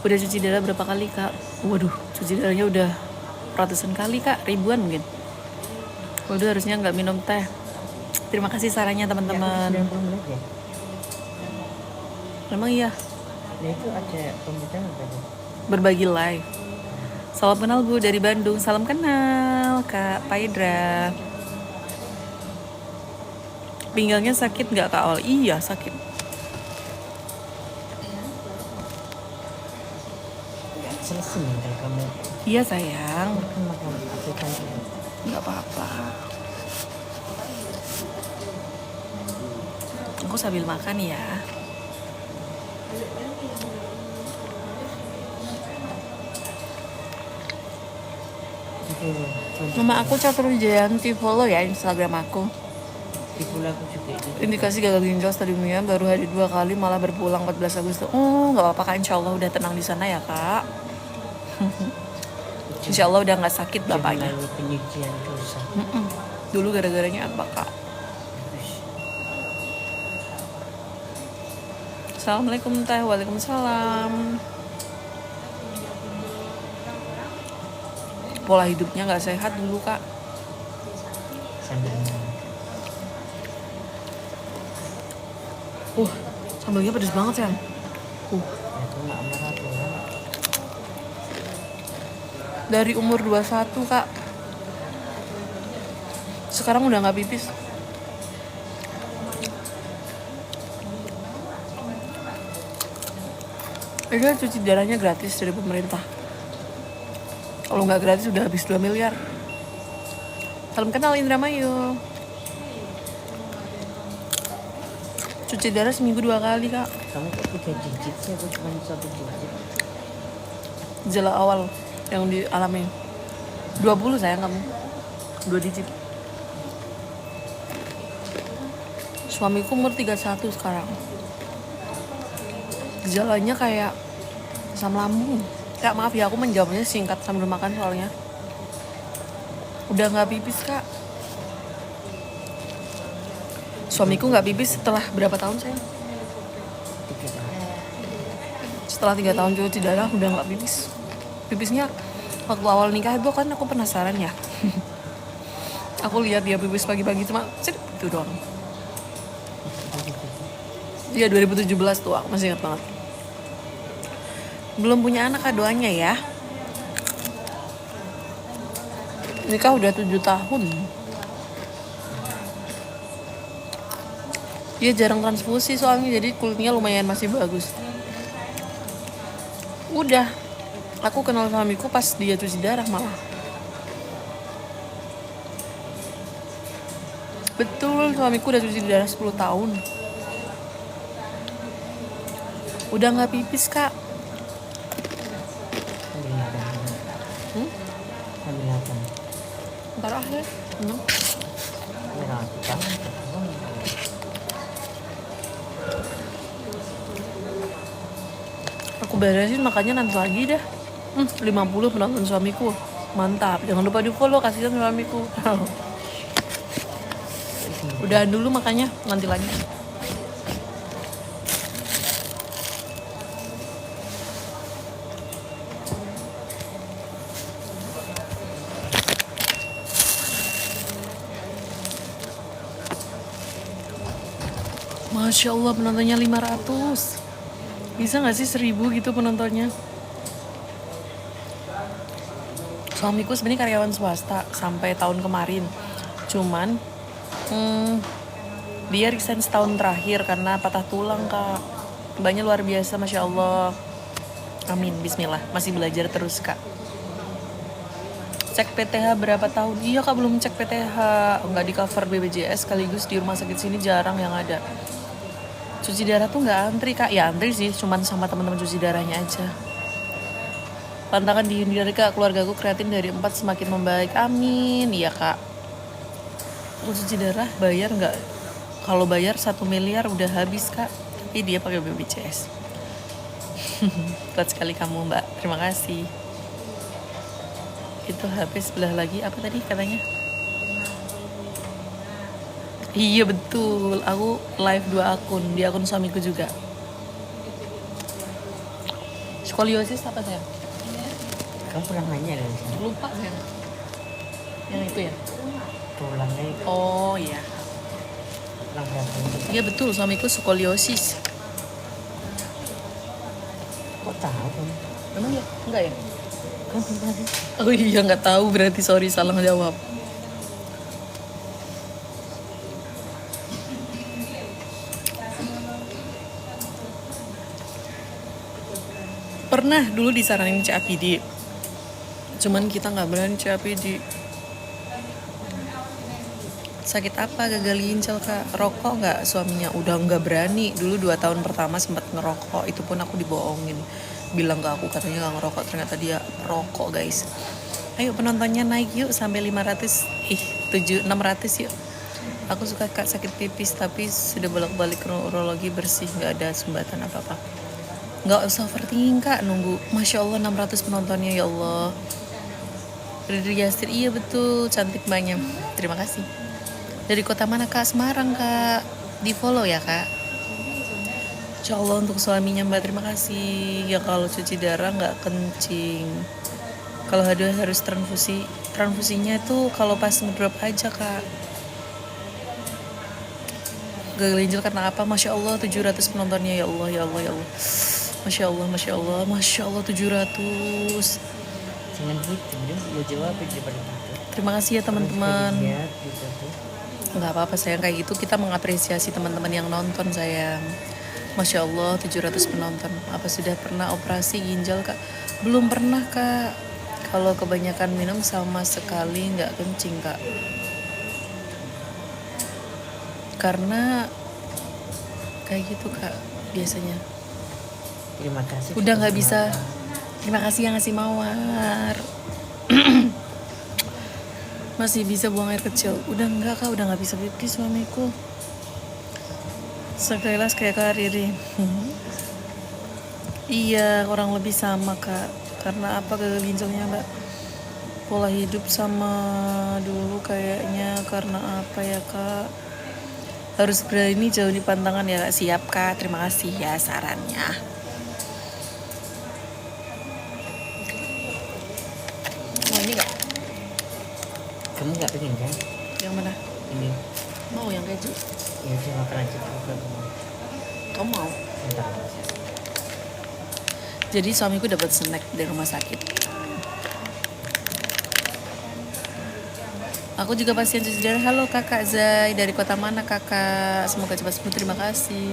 Udah cuci darah berapa kali kak? Waduh, cuci darahnya udah ratusan kali kak, ribuan mungkin. Waduh, harusnya nggak minum teh. Terima kasih sarannya teman-teman. 90 menit ya. Memang iya. Nah itu ada pembicaraan apa tuh? Berbagi live. Salam kenal Bu dari Bandung. Salam kenal Kak Paidra. Pinggangnya sakit nggak Kak Ol? Iya sakit. Selesai mental kamu. Iya sayang. Makan Afrikan. Nggak apa-apa. Aku sambil makan ya. Nama aku Catur Jayanti, follow ya Instagram aku. Di pulau aku juga itu. Indikasi gagal ginjal stadiumnya baru hari 2 kali, malah berpulang 14 Agustus. Oh, nggak apa-apa Kak, insya Allah udah tenang di sana ya Kak. Insya Allah udah nggak sakit bapaknya. Penyucian dosa. Dulu gara-garanya apa Kak? Assalamualaikum Teh, waalaikumsalam. Pola hidupnya nggak sehat dulu Kak. Sambil Sambelnya pedes banget ya. aku nggak marah tuh. Dari umur 21 Kak. Sekarang udah nggak pipis. Cuci darahnya gratis dari pemerintah. Kalau nggak gratis udah habis 2 miliar. Salam kenal Indramayu. Cuci darah seminggu 2 kali Kak. Kamu kok 3 digit sih? Aku cuma 1 digit. Gejala awal yang dialami 20 sayang kamu. 2 digit. Suamiku umur 31 sekarang. Gejalanya kayak asam lambung. Kak maaf ya, aku menjawabnya singkat sambil makan soalnya. Udah gak pipis Kak. Suamiku gak pipis setelah berapa tahun sayang? 3 tahun. Setelah 3 tahun cuci darah udah gak pipis. Pipisnya waktu awal nikah itu kan aku penasaran ya. Aku lihat dia pipis pagi-pagi cuma itu doang. Iya 2017 tuh, aku masih ingat banget. Belum punya anak Kak, doanya ya. Nikah udah 7 tahun. Dia jarang transfusi soalnya, jadi kulitnya lumayan masih bagus. Udah, aku kenal suamiku pas dia cuci darah malah. Betul, suamiku udah cuci darah 10 tahun. Udah gak pipis Kak. Ambil apa? Ntar akhir. Merah kita. Aku beresin makanya nanti lagi dah. 50 penonton suamiku. Mantap. Jangan lupa di follow, kasihan suamiku. Udahan dulu makanya nanti lagi. Masya Allah penontonnya 500. Bisa gak sih 1000 gitu penontonnya? Suamiku sebenarnya karyawan swasta sampai tahun kemarin. Cuman dia resign setahun terakhir karena patah tulang Kak. Banyak luar biasa Masya Allah. Amin, bismillah. Masih belajar terus Kak. Cek PTH berapa tahun? Iya Kak, belum cek PTH. Nggak di cover BPJS, sekaligus di rumah sakit sini jarang yang ada. Cuci darah tuh nggak antri Kak. Ya antri sih, cuman sama teman-teman cuci darahnya aja. Pantangan dihindari Kak, keluargaku kreatin dari 4 semakin membaik. Amin. Iya Kak. Cuci darah bayar nggak? Kalau bayar 1 miliar udah habis Kak. Tapi dia pakai BPJS. Kuat sekali kamu Mbak. Terima kasih. Itu HP sebelah lagi apa tadi katanya? Iya betul, aku live 2 akun, di akun suamiku juga. Skoliosis apa saya? Kamu pernah nanya dari sini? Lupa saya. Yang itu ya? tulangnya Oh iya. tulang belakang. Iya betul, suamiku skoliosis. Kok tahu kan? Emang ya? Enggak ya? Kan tadi Oh iya, nggak tahu berarti, sorry salah jawab. Pernah dulu disaranin CAPD, cuman kita nggak berani CAPD. Sakit apa? Gagal ginjal kak. Rokok nggak suaminya? Udah nggak berani. Dulu 2 tahun pertama sempat ngerokok, itu pun aku dibohongin. Bilang ke aku katanya nggak ngerokok, ternyata dia rokok guys. Ayo penontonnya naik yuk sampai 500, 600 yuk. Aku suka kak sakit pipis tapi sudah bolak-balik ke urologi bersih, nggak ada sumbatan apa-apa. Nggak usah overthinking kak, nunggu. Masya Allah 600 penontonnya, ya Allah. Dari Yasir, iya betul, cantik banyak. Terima kasih. Dari kota mana kak? Semarang kak. Di follow ya kak. Insya Allah untuk suaminya mbak, terima kasih. Ya kalau cuci darah nggak kencing. Kalau harus transfusi. Transfusinya itu kalau pas ngedrop aja kak. Gagal ginjal karena apa? Masya Allah 700 penontonnya, ya Allah, ya Allah, ya Allah. Masya Allah, Masya Allah, Masya Allah 700. jangan gitu dia ya jawab aja pada gitu. Terima kasih ya teman-teman. Lihat gitu tuh. Nggak apa-apa sayang, kayak gitu kita mengapresiasi teman-teman yang nonton sayang. Masya Allah 700 penonton. Apa sudah pernah operasi ginjal kak? Belum pernah kak. Kalau kebanyakan minum sama sekali nggak kencing kak. Karena kayak gitu kak biasanya. Terima kasih. Udah nggak bisa. Terima kasih yang ngasih mawar. Masih bisa buang air kecil. Udah enggak kak, udah nggak bisa pipis suamiku. Sekilas kayak Kak Riri. Iya, kurang lebih sama kak. Karena apa gagal ginjalnya mbak? Pola hidup sama dulu kayaknya. Karena apa ya kak? Harus berani jauh di pantangan ya kak. Siap kak, terima kasih ya sarannya. Mau ini gak? Kamu nggak pengen kan? Yang mana? Ini. Mau yang keju? Ya udah makan aja juga. Kamu mau? Bentar. Jadi suamiku dapat snack dari rumah sakit. Aku juga pasien cuci darah. Halo kakak Zai, dari kota mana kakak? Semoga cepat sembuh, terima kasih.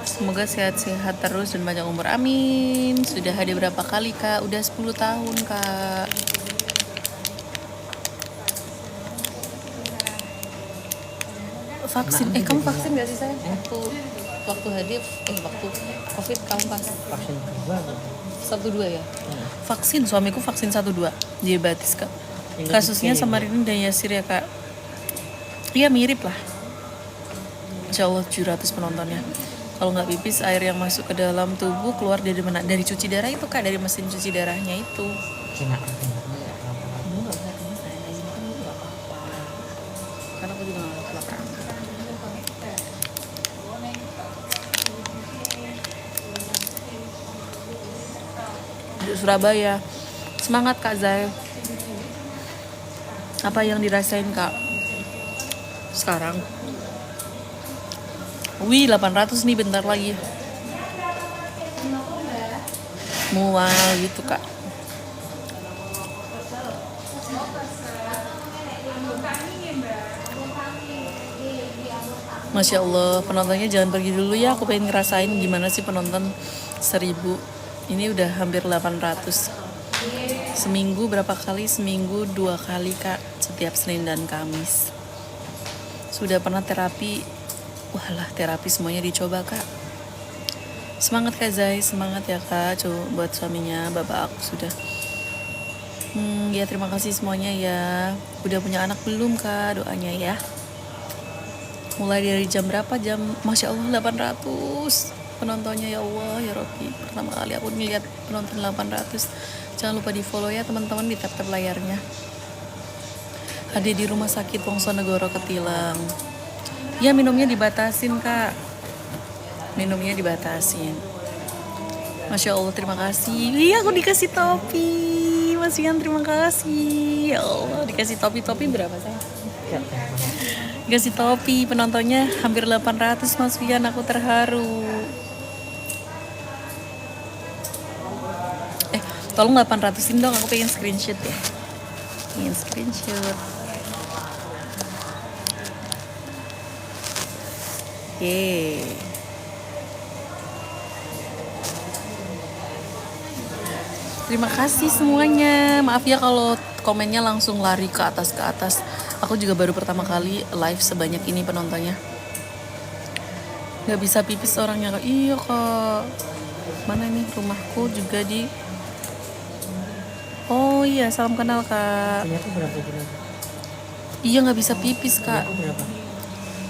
Semoga sehat-sehat terus dan banyak umur, amin. Sudah hadir berapa kali kak? Udah 10 tahun kak. Vaksin, kamu vaksin gak sih sayang? Waktu hadir, waktu covid kamu pas Vaksin kedua gitu. 1-2 ya? Vaksin, suamiku vaksin 1-2 diabetes kak. Yang Kasusnya ketiga sama ya, Rini dan Yasir ya kak. Iya mirip lah. Insya Allah 700 penontonnya. Kalau nggak pipis, air yang masuk ke dalam tubuh keluar dari mana? Dari cuci darah itu kak, dari mesin cuci darahnya itu. Kena apa? Kamu nggak usah ini saya ini kan nggak apa-apa. Karena aku juga nggak kelaparan. Di Surabaya. Semangat kak Zai. Apa yang dirasain kak sekarang? Wih 800 nih bentar lagi. Mual gitu kak. Masya Allah, penontonnya jangan pergi dulu ya. Aku pengen ngerasain gimana sih penonton 1000. Ini udah hampir 800. Seminggu berapa kali? Seminggu 2 kali kak, setiap Senin dan Kamis. Sudah pernah terapi? Walah, terapi semuanya dicoba kak. Semangat kak Zai, semangat ya kak. Coba buat suaminya, bapak aku sudah. Ya terima kasih semuanya ya. Udah punya anak belum kak? Doanya ya. Mulai dari jam berapa? Jam, Masya Allah 800 penontonnya, ya Allah ya Robbi. Pertama kali aku ngeliat penonton 800. Jangan lupa di follow ya teman-teman, di tap-tap layarnya. Hadir di rumah sakit Wongsonegoro Ketilang. Ya minumnya dibatasin kak. Minumnya dibatasin. Masya Allah terima kasih. Iya aku dikasih topi. Mas Ian terima kasih. Ya Allah dikasih topi berapa sayang? Gak pernah. Kasih topi, penontonnya hampir 800 Mas Fian, aku terharu. Tolong 800-in dong, aku pengen screenshot ya. Pengen screenshot. Yeay. Terima kasih semuanya. Maaf ya kalau komennya langsung lari ke atas. Aku juga baru pertama kali live sebanyak ini penontonnya. Gak bisa pipis orangnya. Iya kak. Mana nih rumahku juga di. Oh iya, salam kenal kak. Ternyata berapa kilo? Iya gak bisa pipis kak. Aku berapa?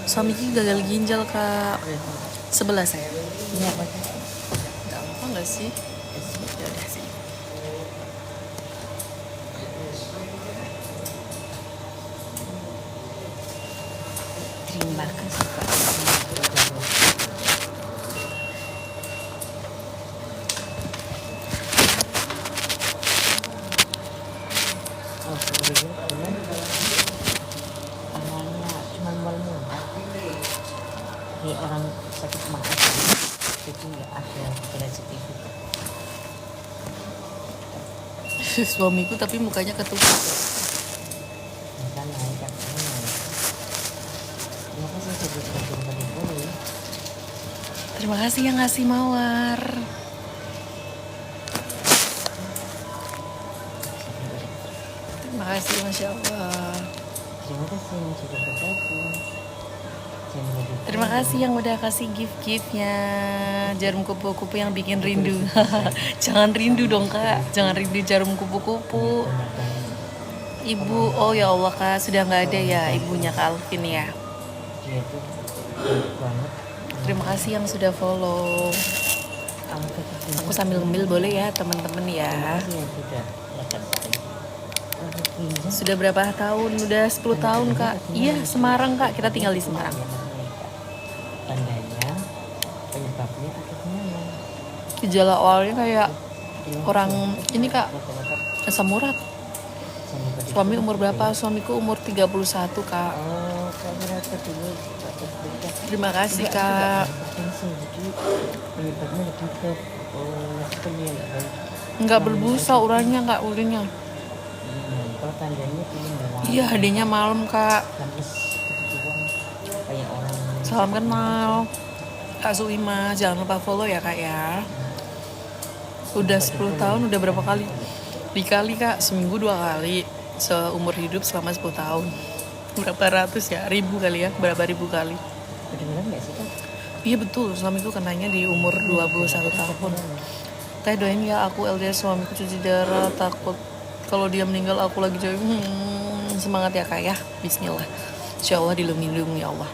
Suamiku gagal ginjal kak. Sebelah saya. Ini apa? Gampang gak sih? Ya udah sih. Terima kasih Pak. Oh, cuman awalnya cuma mual-mual. Kayak orang sakit mah itu nggak ada sertifikat. Suamiku tapi mukanya ketutup. Makanya kan terima kasih sudah bergabung pada ya. Terima kasih yang ngasih mawar. Terima kasih, Masya Allah. Terima kasih yang sudah bergabung. Terima kasih yang udah kasih gift-giftnya. Jarum kupu-kupu yang bikin rindu. Jangan rindu dong kak. Jangan rindu jarum kupu-kupu. Ibu, oh ya Allah kak, sudah nggak ada ya ibunya Kak Alvin ya. Dia tuh baik banget. Terima kasih yang sudah follow. Aku sambil ngemil boleh ya teman-teman ya. Iya sudah. Sudah berapa tahun? Udah 10 tahun kak. Iya Semarang kak, kita tinggal di Semarang. Tandanya penyebabnya akhirnya Gejala awalnya kayak orang ini kak, asam urat. Suami umur berapa? Suamiku umur 31 kak. Oh, Kak berapa dulu? Terima kasih kak. Jadi penyebabnya lebih ke maksudnya nggak baik. Nggak berbusa urannya kak, urinnya. Kalau tandanya pilih malam. Iya hadiahnya malam kak. Lemes doang kayak orang. Salam kenal Kak Suima, jangan lupa follow ya kak ya. Udah 10 tahun, udah berapa kali? Dikali kak, seminggu 2 kali. Seumur hidup selama 10 tahun. Berapa ratus ya? Ribu kali ya? Berapa ribu kali? Kedengeran nggak sih Kak? Iya betul, suamiku kenanya di umur 21 tahun. Teh doain ya aku LDR suamiku cuci darah, takut kalau dia meninggal aku lagi jauh. Semangat ya kak ya, bismillah. Insya Allah dilindungi ya Allah.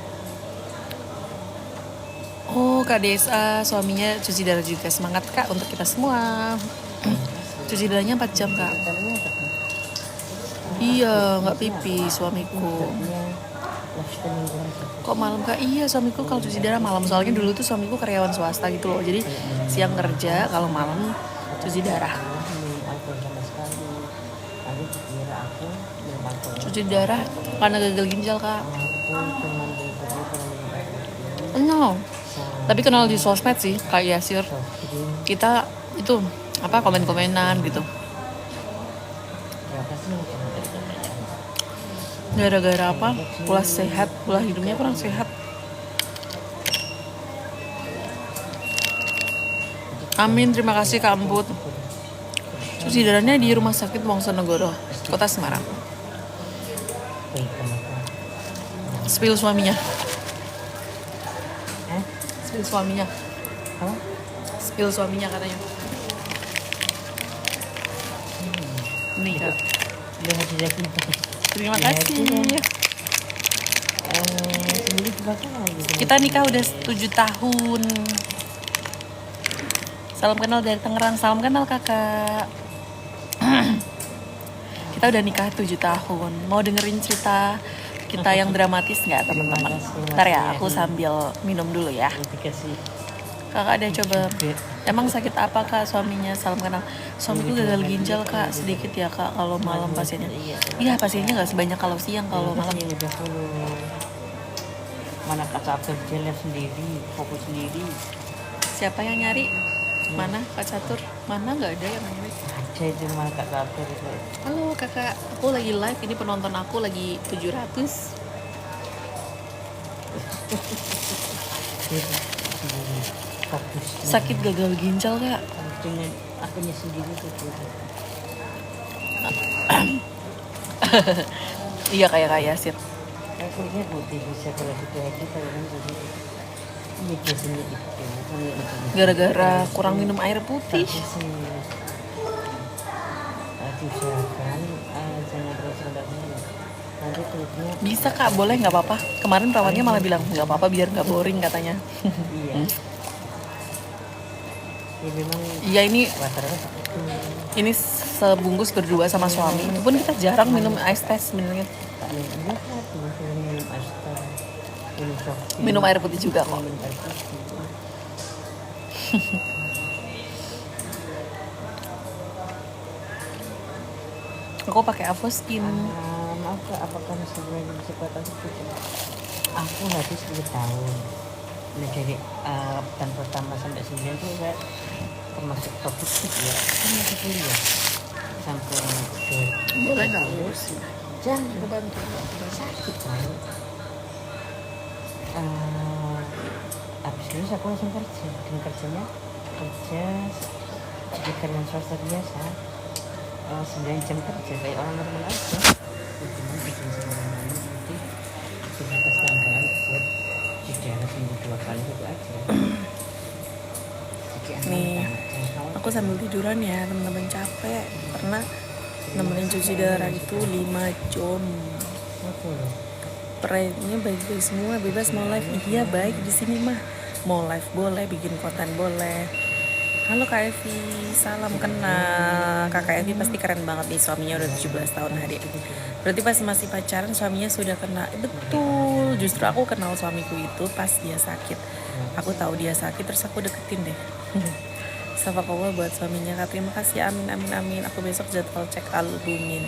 Oh Kak Desa, suaminya cuci darah juga. Semangat kak untuk kita semua. Cuci darahnya 4 jam kak. Iya, nggak pipi suamiku. Kok malam kak? Iya suamiku kalau cuci darah malam. Soalnya dulu tuh suamiku karyawan swasta gitu loh. Jadi siang kerja, kalau malam cuci darah. Cuci darah karena gagal ginjal kak. No. Tapi kenal di sosmed sih Kak Yasir. Kita itu apa komen-komenan gitu. Gara-gara apa? Pola sehat, pola hidupnya kurang sehat. Amin, terima kasih Kak Emput. Cuci darahnya di Rumah Sakit Wongsonegoro, Kota Semarang. Spill suaminya. Spill suaminya. Apa? Spill suaminya katanya. Nih Kak. Terima kasih. Kita nikah udah 7 tahun. Salam kenal dari Tangerang. Salam kenal kakak. Kita udah nikah 7 tahun. Mau dengerin cerita kita yang dramatis nggak teman-teman? Ntar ya, aku sambil minum dulu ya. Kakak ada coba. Emang sakit apa kak suaminya? Salam kenal. Suamiku gagal ginjal kak, sedikit ya kak kalau malam pasiennya. Iya pasiennya nggak sebanyak kalau siang, kalau malam. Ya udah follow. Mana Kak Catur dia live sendiri, fokus sendiri. Siapa yang nyari? Mana Kak Catur? Mana nggak ada yang nyari? Ada itu mana Kak Catur itu. Halo kakak, aku lagi live. Ini penonton aku lagi 700. Fokus. Sakit gagal ginjal kak. Akunya sendiri tuh. Iya kayak Yasir. Kulitnya putih bisa kalau gitu aja kalau kan jadi ini biasanya itu Gara-gara kurang minum air putih. Usahakan jangan terus rendahnya nanti kulitnya Bisa kak, boleh nggak apa-apa. Kemarin perawatnya malah bilang nggak apa-apa biar nggak boring katanya. iya ya memang Iya ini waternya ini sebungkus berdua sama suami. Itu pun kita jarang minum ice teh sebenarnya. minum asta minum soft tea, Minum air putih juga kok. minum air putih. Aku pakai Avoskin. Maaf Kak, apakah masih berani kesempatan itu? Aku habis 10 tahun. Nah dari tahun pertama sampai 9 itu saya termasuk produktif ya. Kan masih kuliah sampai Boleh nggak urus? jangan Aku bantu. sakit kan. Habis lulus aku langsung kerja. Dan kerjanya kerja jadi karyawan swasta biasa. 9 jam kerja kayak orang normal aja. Cuma bikin semuanya nanti aktivitas tambahan buat sejarah seminggu 2 kali itu aja. Nih, aku sambil tiduran ya teman-teman, capek karena nemenin cuci darah itu 5 jam. Perayanya baik-baik semua, bebas mau live. Iya baik di sini mah. Mau live boleh, bikin konten boleh. Halo Kak Evi, salam kenal. Kakak Evi pasti keren banget nih, suaminya udah 17 tahun hadir. Berarti pas masih pacaran suaminya sudah kena. Betul, justru aku kenal suamiku itu pas dia sakit. Aku tahu dia sakit terus aku deketin deh. Safaqallah buat suaminya Kak, terima kasih, amin amin amin. Aku besok jadwal cek albumin.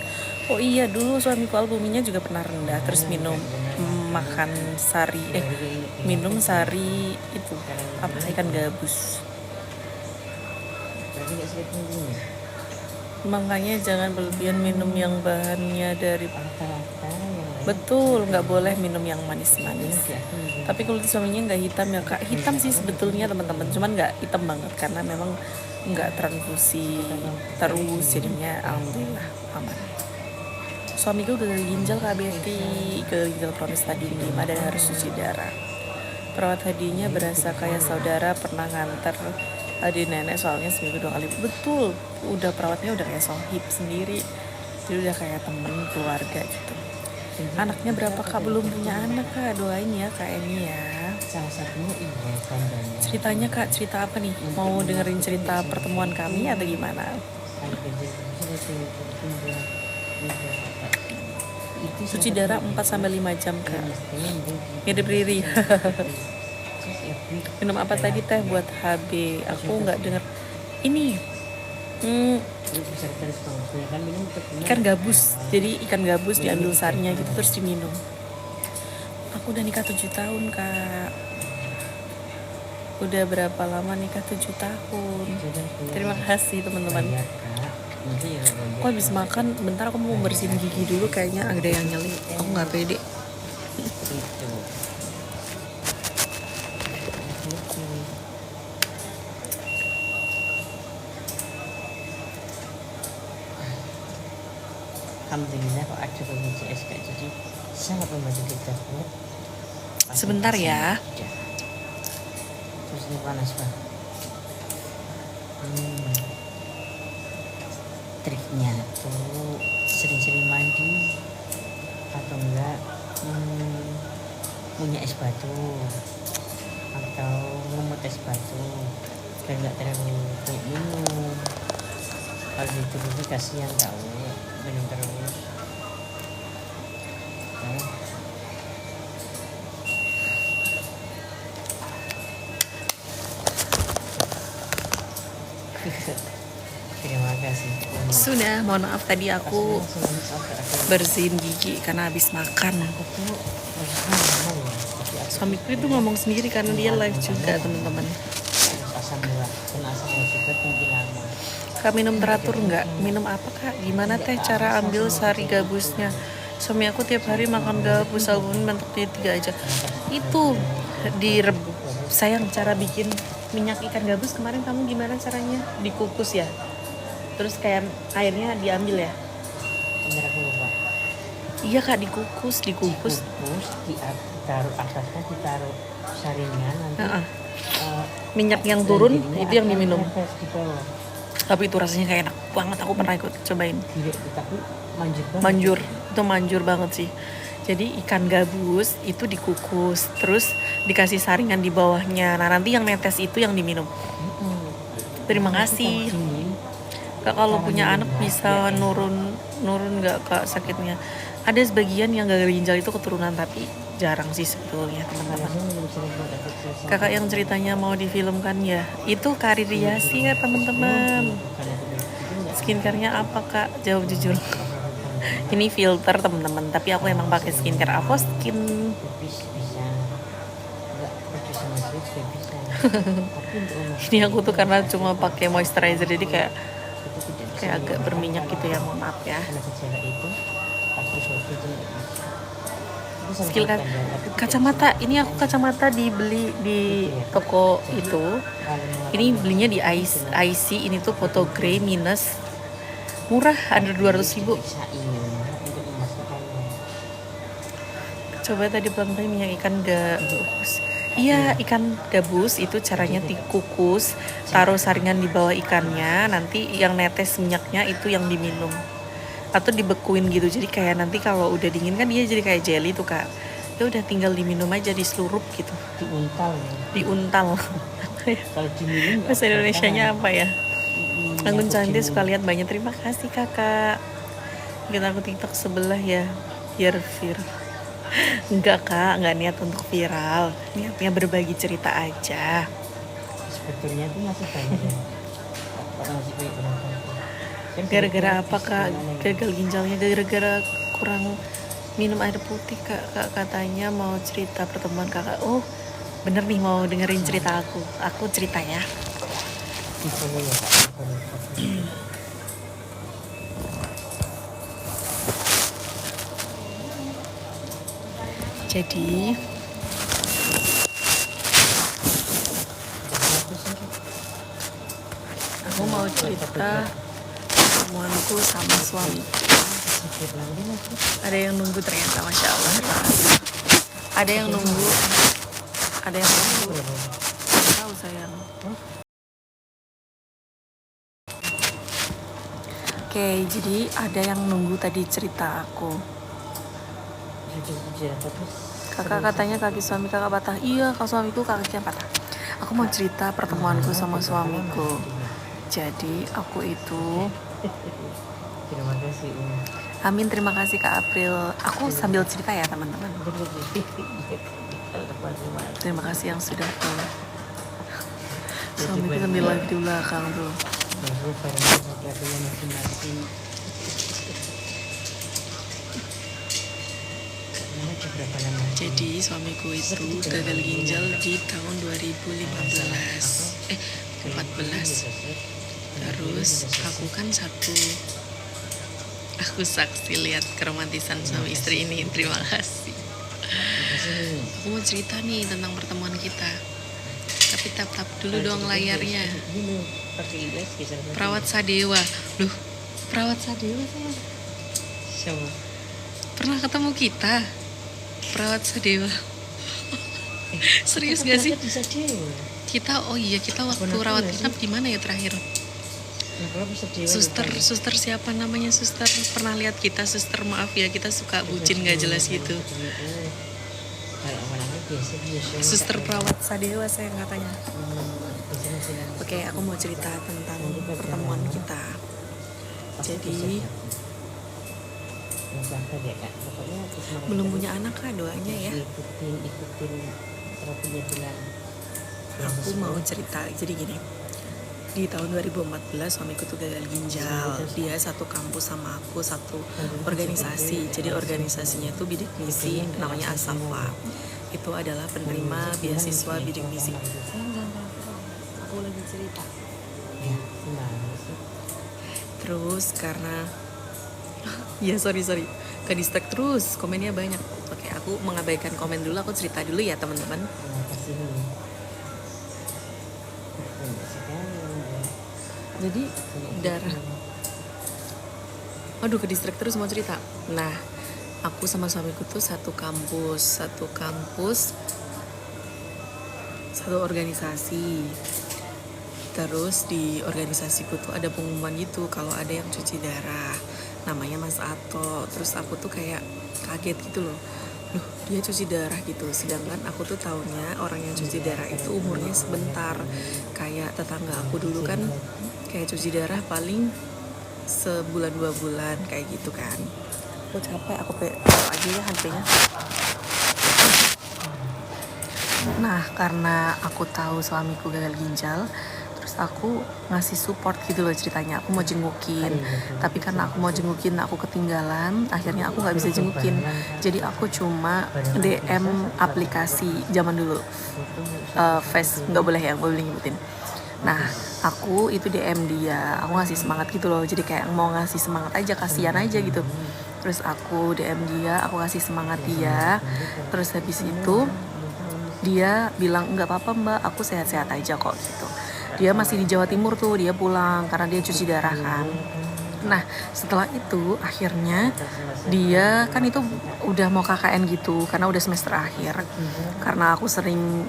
Oh iya, dulu suamiku albuminnya juga pernah rendah. Terus minum makan sari, minum sari itu apa, ikan gabus. Makanya jangan berlebihan minum yang bahannya dari betul, nggak boleh minum yang manis-manis. Tapi kulit suaminya nggak hitam ya Kak. Hitam sih sebetulnya teman-teman, cuman nggak hitam banget karena memang nggak transfusi terus, jadinya alhamdulillah aman. Suamiku gagal ginjal Kak Betty, gagal ginjal kronis stadium 5 dan harus cuci darah. Perawat hadiahnya berasa kayak saudara, pernah nganter adik nenek soalnya seminggu 2 kali. Betul, udah perawatnya udah kayak sohib sendiri, jadi udah kayak temen keluarga gitu. Anaknya berapa Kak? Belum punya anak Kak, doain ya Kak ini ya. Salah satunya iya kan. Ceritanya Kak, cerita apa nih? Mau dengerin cerita pertemuan kami atau gimana? Cuci darah 4-5 jam Kak. Mirip Riri. Minum apa tadi teh buat HB? Aku nggak denger. Ini ikan gabus. Jadi ikan gabus diambil sarnya gitu terus diminum. Aku udah nikah 7 tahun Kak. Udah berapa lama nikah? 7 tahun. Terima kasih teman-teman. Aku habis makan, bentar aku mau bersihin gigi dulu, kayaknya ada yang nyelip. Aku nggak pede. Alhamdulillah kok ada pemicu SK, jadi sangat membantu kita. Sebentar ya. Terus ini panas banget. Triknya tuh sering-sering mandi atau enggak punya es batu atau ngemut es batu dan enggak terlalu banyak minum. Kalau itu dulu kasihan tahu minum terus. Terima kasih. Sudah, mohon maaf tadi aku bersihin gigi karena habis makan. Suamiku itu ngomong sendiri karena dia live juga, teman-teman. Asam murah, kena asam juga tinggi lama. Kak minum teratur nggak? Minum apa kak? Gimana teh cara ambil sari gabusnya? Suami aku tiap hari makan gabus, albumin mentok dia 3 aja. Itu sayang cara bikin minyak ikan gabus kemarin kamu gimana caranya? Dikukus ya? Terus kayak airnya diambil ya? Bener aku lupa. Iya kak, dikukus. Dikukus, ditaruh atasnya, ditaruh saringan nanti. Minyak yang turun itu yang diminum. Di bawah. Tapi itu rasanya kayak enak banget, aku pernah ikut cobain. Tapi manjur banget. Manjur, itu manjur banget sih. Jadi ikan gabus itu dikukus, terus dikasih saringan di bawahnya. Nah nanti yang netes itu yang diminum. Terima kasih. Kak kalau punya anak bisa nurun nggak kak sakitnya? Ada sebagian yang gagal ginjal itu keturunan tapi jarang sih sebetulnya teman-teman. Kakak yang ceritanya mau difilmkan ya, itu Karir Yasi ya teman-teman. Skincare-nya apa kak? Jawab jujur. Ini filter teman-teman, tapi aku emang pakai skincare Avo Skin. Ini aku tuh karena cuma pakai moisturizer jadi kayak agak berminyak gitu ya, mohon maaf ya. Skill kacamata, ini aku kacamata dibeli di toko itu. Ini belinya di IC, ini tuh Photogrey minus, murah, under 200.000. Coba tadi pelan-pelan minyak ikan gabus. Iya, ikan gabus itu caranya dikukus, taruh saringan di bawah ikannya, nanti yang netes minyaknya itu yang diminum. Atau dibekuin gitu, jadi kayak nanti kalau udah dingin kan dia jadi kayak jelly tuh kak. Ya udah tinggal diminum aja, diselurup gitu. Diuntal ya? Diuntal. Kalau diminum bahasa Indonesianya apa ya? Anggun Cantik suka lihat banyak, terima kasih kakak. Kita aku TikTok sebelah ya, biar viral. Enggak kak, enggak niat untuk viral, niatnya berbagi cerita aja. Sebetulnya tuh masih banyak ya. Gara-gara apa kak gagal ginjalnya? Gara-gara kurang minum air putih kak. Kak katanya mau cerita pertemuan kakak. Oh bener nih, mau dengerin cerita aku cerita ya. Jadi aku mau cerita pertemuanku sama suami. Ada yang nunggu ternyata, masya Allah. Ada yang nunggu. Tahu sayang. Oke, jadi ada yang nunggu tadi cerita aku. Kakak katanya kaki suami kakak patah. Iya, kak suamiku kakinya patah. Aku mau cerita pertemuanku sama suamiku. Jadi aku itu terima kasih. Amin, terima kasih Kak April. Aku sambil cerita ya teman-teman. Terima kasih yang sudah tuh. Suamiku sambil live di belakang tuh. Jadi suamiku itu gagal ginjal di tahun 2014. 14. Terus aku kan aku saksi lihat keromantisan suami istri ini. Terima kasih. Aku mau cerita nih tentang pertemuan kita. Tapi tap dulu dong layarnya. Perawat Sadewa. Loh, Perawat Sadewa saya. Siapa? Pernah ketemu kita? Perawat Sadewa. Serius gak sih? Kita waktu rawat inap di mana ya terakhir? Suster siapa namanya? Suster pernah lihat kita? Suster maaf ya, kita suka bucin gak jelas gitu. Suster Perawat Sadewa saya katanya. Oke, aku mau cerita tentang pertemuan kita. Jadi belum punya anak kah, doanya ya. Aku mau cerita, jadi gini. Di tahun 2014 suamiku tuh gagal ginjal. Dia satu kampus sama aku, satu organisasi. Jadi organisasinya itu bidik misi, namanya Asafa. Itu adalah penerima beasiswa bidik misi. Aku lagi cerita. Ya, gimana sih? Terus karena ya sorry ke distract terus, komennya banyak. Oke, aku mengabaikan komen dulu, aku cerita dulu ya teman-teman. Kenapa sih ini? Banyak sekali. Jadi darah, aduh ke distract terus mau cerita. Nah, aku sama suamiku tuh satu kampus, satu organisasi. Terus di organisasiku tuh ada pengumuman gitu kalau ada yang cuci darah, namanya Mas Ato. Terus aku tuh kayak kaget gitu loh, loh dia cuci darah gitu. Sedangkan aku tuh taunya orang yang cuci darah itu umurnya sebentar. Kayak tetangga aku dulu kan kayak cuci darah paling sebulan 2 bulan kayak gitu kan. Aku capek, aku aja ya HP-nya. Nah, karena aku tahu suamiku gagal ginjal, terus aku ngasih support gitu loh ceritanya. Aku mau jengukin, tapi karena aku mau jengukin aku ketinggalan, akhirnya aku nggak bisa jengukin. Jadi aku cuma DM aplikasi zaman dulu, Face nggak boleh ya, gue boleh nyebutin. Nah, aku itu DM dia, aku ngasih semangat gitu loh. Jadi kayak mau ngasih semangat aja, kasihan aja gitu. Terus aku DM dia, aku kasih semangat dia. Terus habis itu dia bilang nggak apa-apa mbak, aku sehat-sehat aja kok gitu. Dia masih di Jawa Timur tuh, dia pulang karena dia cuci darah kan. Nah setelah itu akhirnya dia kan itu udah mau KKN gitu karena udah semester akhir. Karena aku sering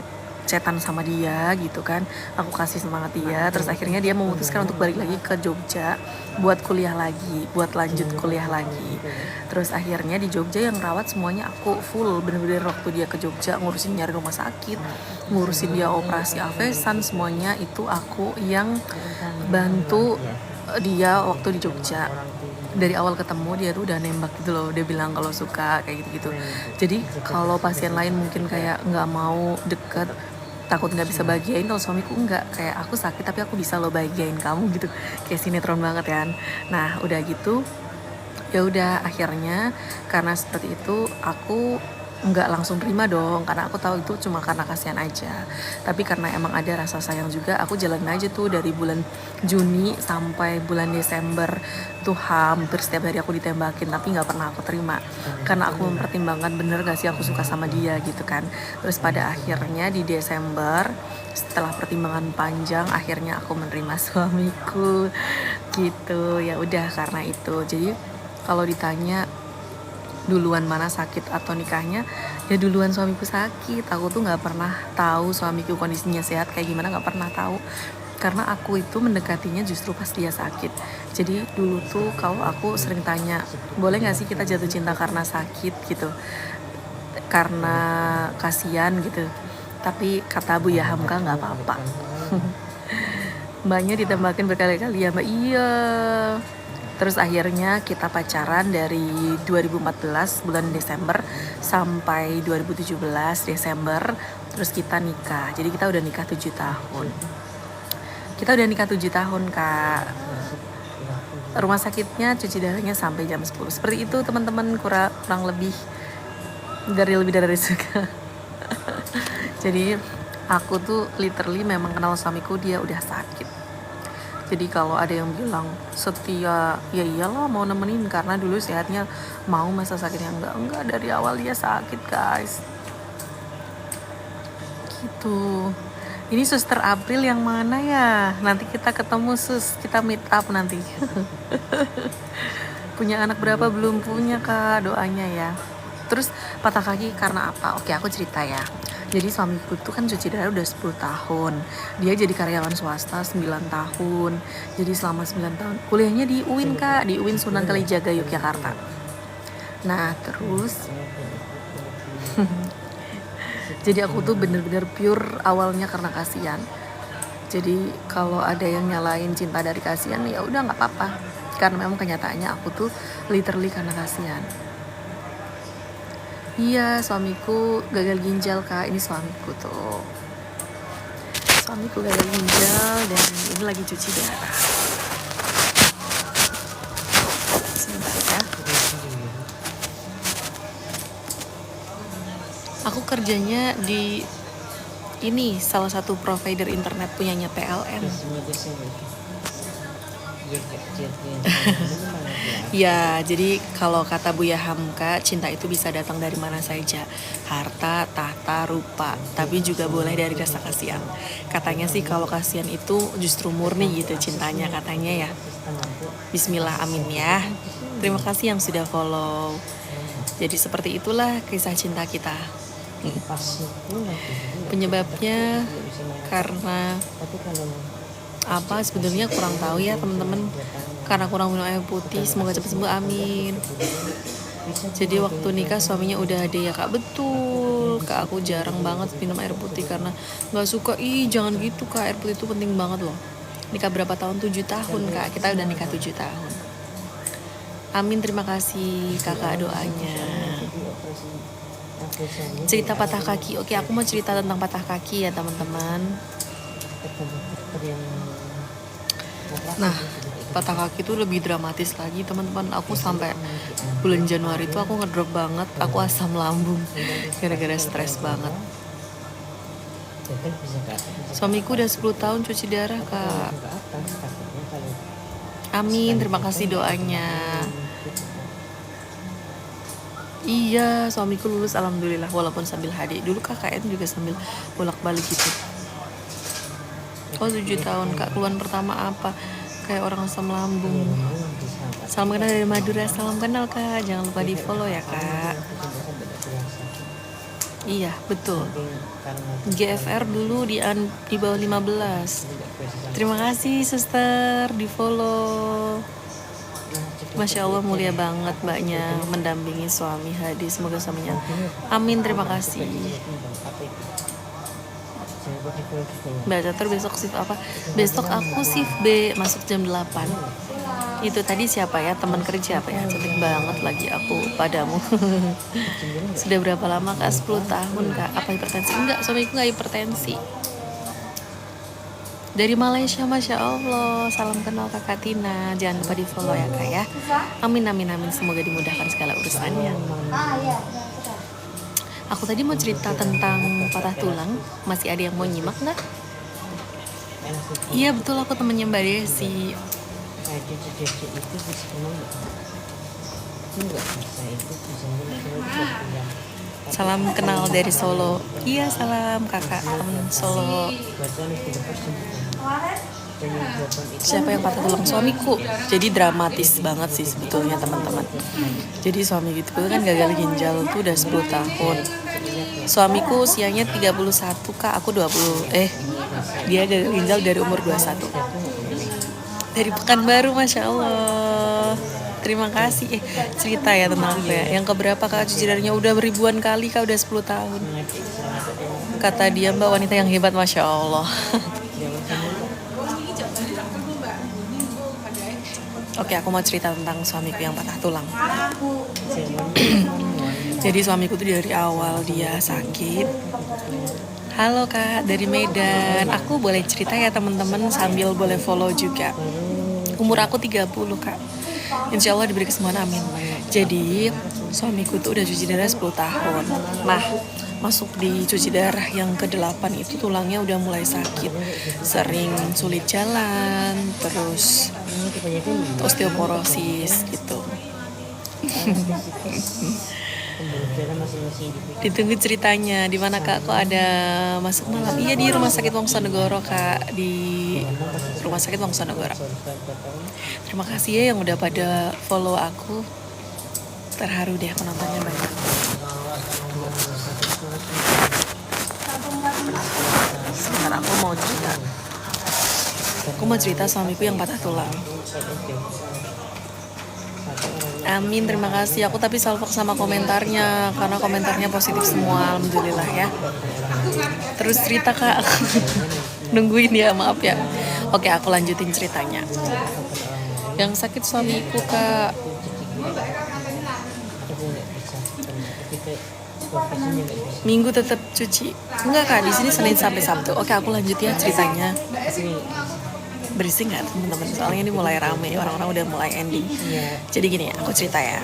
chatan sama dia gitu kan, aku kasih semangat dia. Terus akhirnya dia memutuskan untuk balik lagi ke Jogja buat kuliah lagi, buat lanjut kuliah lagi. Terus akhirnya di Jogja yang rawat semuanya aku full, bener-bener waktu dia ke Jogja ngurusin nyari rumah sakit, ngurusin dia operasi avesan, semuanya itu aku yang bantu dia waktu di Jogja. Dari awal ketemu dia tuh udah nembak gitu loh, dia bilang kalau suka kayak gitu-gitu. Jadi kalau pasien lain mungkin kayak nggak mau deket, takut nggak bisa bahagiain, kalau suamiku enggak, kayak aku sakit tapi aku bisa lo bahagiain kamu gitu, kayak sinetron banget kan. Nah udah gitu ya udah akhirnya karena seperti itu aku nggak langsung terima dong, karena aku tahu itu cuma karena kasihan aja. Tapi karena emang ada rasa sayang juga, aku jalan aja tuh dari bulan Juni sampai bulan Desember tuh hampir setiap hari aku ditembakin, tapi nggak pernah aku terima karena aku mempertimbangkan bener gak sih aku suka sama dia gitu kan. Terus pada akhirnya di Desember setelah pertimbangan panjang akhirnya aku menerima suamiku gitu. Ya udah karena itu, jadi kalau ditanya duluan mana sakit atau nikahnya, ya duluan suamiku sakit. Aku tuh nggak pernah tahu suamiku kondisinya sehat kayak gimana, nggak pernah tahu karena aku itu mendekatinya justru pas dia sakit. Jadi dulu tuh kalau aku sering tanya, boleh nggak sih kita jatuh cinta karena sakit gitu, karena kasihan gitu. Tapi kata Bu ya Hamka nggak apa-apa. Mbaknya ditembakin berkali-kali ya mbak. Iya. Terus akhirnya kita pacaran dari 2014 bulan Desember sampai 2017 Desember. Terus kita nikah. Jadi kita udah nikah 7 tahun. Kita udah nikah 7 tahun kak. Rumah sakitnya cuci darahnya sampai jam 10. Seperti itu teman-teman, kurang lebih dari suka. Jadi aku tuh literally memang kenal suamiku dia udah sakit. Jadi kalau ada yang bilang setia, ya iyalah mau nemenin karena dulu sehatnya, mau masa sakitnya enggak dari awal dia sakit guys. Gitu. Ini Suster April yang mana ya? Nanti kita ketemu sus, kita meet up nanti. Punya anak berapa? Belum punya kak, doanya ya. Terus patah kaki karena apa? Oke aku cerita ya. Jadi suamiku tuh kan cuci darah udah 10 tahun. Dia jadi karyawan swasta 9 tahun. Jadi selama 9 tahun kuliahnya di UIN kak, di UIN Sunan Kalijaga Yogyakarta. Nah terus jadi aku tuh bener-bener pure awalnya karena kasihan. Jadi kalau ada yang nyalain cinta dari kasihan ya udah nggak apa-apa. Karena memang kenyataannya aku tuh literally karena kasihan. Iya, suamiku gagal ginjal kak. Ini suamiku tuh. suamiku gagal ginjal dan ini lagi cuci darah. Sebentar ya. Aku kerjanya di ini salah satu provider internet punyanya PLN. Ya, jadi kalau kata Buya Hamka, cinta itu bisa datang dari mana saja. Harta, tahta, rupa, tapi juga boleh dari rasa kasihan. Katanya sih kalau kasihan itu justru murni gitu cintanya katanya ya. Bismillah, amin ya. Terima kasih yang sudah follow. Jadi seperti itulah kisah cinta kita. Penyebabnya karena apa sebenarnya kurang tahu ya teman-teman, karena kurang minum air putih. Semoga cepat sembuh, amin. Jadi waktu nikah suaminya udah ada ya kak. Betul kak, aku jarang banget minum air putih karena nggak suka. Jangan gitu kak, air putih itu penting banget loh. Nikah berapa tahun? 7 tahun kak, kita udah nikah 7 tahun. Amin, terima kasih kakak doanya. Cerita patah kaki. Oke, aku mau cerita tentang patah kaki ya teman-teman. Nah, patah kaki itu lebih dramatis lagi teman-teman. Aku sampai bulan Januari itu aku ngedrop banget. Aku asam lambung gara-gara stres banget. Suamiku udah 10 tahun cuci darah kak. Amin, terima kasih doanya. Iya, suamiku lulus alhamdulillah walaupun sambil HD. Dulu KKN juga sambil bolak-balik gitu. Oh 7 tahun kak, keluhan pertama apa? Kayak orang asam lambung. Salam kenal dari Madura, salam kenal kak. Jangan lupa di follow ya kak. Iya betul. GFR dulu di bawah 15. Terima kasih suster di follow. Masya Allah mulia banget mbaknya mendampingi suami HD. Semoga suaminya amin, terima kasih. Mbak Catur besok shift apa? Besok aku shift B, masuk jam 8. Itu tadi siapa ya? Teman kerja apa ya? Cantik banget lagi aku padamu. Sudah berapa lama kak? 10 tahun kak. Apa hipertensi? Enggak, suamiku enggak hipertensi. Dari Malaysia, Masya Allah. Salam kenal kakak Tina. Jangan lupa di follow ya kak ya. Amin amin amin. Semoga dimudahkan segala urusannya. Aku tadi mau cerita tentang patah tulang. Masih ada yang mau nyimak nggak? Iya betul, aku temennya Mbak Desi. Salam kenal dari Solo. Iya salam kakak temen Solo. Siapa yang patah tulang? Suamiku. Jadi dramatis banget sih sebetulnya teman-teman. Jadi suami gitu kan gagal ginjal tuh udah 10 tahun. Suamiku usianya 31 kak, aku 20. Dia gagal ginjal dari umur 21. Dari Pekanbaru, Masya Allah. Terima kasih. Cerita ya tentang aku ya. Yang keberapa kak cuci darahnya? Udah ribuan kali kak, udah 10 tahun. Kata dia mbak wanita yang hebat, Masya Allah. Oke, aku mau cerita tentang suamiku yang patah tulang. Jadi suamiku tuh dari awal dia sakit. Halo kak, dari Medan. Aku boleh cerita ya teman-teman sambil boleh follow juga. Umur aku 30 kak. Insya Allah diberi kesembuhan, amin. Jadi suamiku tuh udah cuci darah 10 tahun. Nah, masuk di cuci darah yang ke-8 itu tulangnya udah mulai sakit. Sering sulit jalan, terus osteoporosis gitu. Ditunggu ceritanya. Di mana kak? Kok ada masuk malam? Iya di Rumah Sakit Wongsonegoro kak, di Rumah Sakit Wongsonegoro. Terima kasih ya yang udah pada follow aku. Terharu deh penontonnya banyak. Sebentar aku mau cerita. Aku mau cerita suamiku yang patah tulang. Amin, terima kasih. Aku tapi salvok sama komentarnya karena komentarnya positif semua, alhamdulillah ya. Terus cerita kak. Nungguin ya, maaf ya. Oke, aku lanjutin ceritanya. Yang sakit suamiku kak. Minggu tetap cuci. Enggak kak, di sini Senin sampai Sabtu. Oke, aku lanjut ya ceritanya. Berisik nggak teman-teman? Soalnya ini mulai rame, orang-orang udah mulai ending. Jadi gini, aku cerita ya.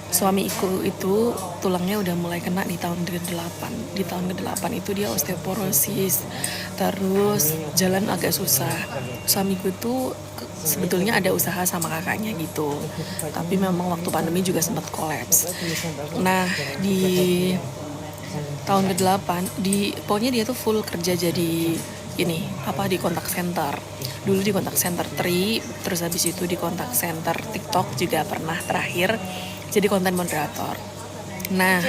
Suamiku itu tulangnya udah mulai kena di tahun ke-8. Di tahun ke-8 itu dia osteoporosis. Terus jalan agak susah. Suamiku itu sebetulnya ada usaha sama kakaknya gitu. Tapi memang waktu pandemi juga sempat kolaps. Nah, di tahun ke-8 pokoknya dia tuh full kerja jadi di kontak center. Dulu di kontak center Tri, terus habis itu di kontak center TikTok juga pernah terakhir jadi konten moderator. Nah,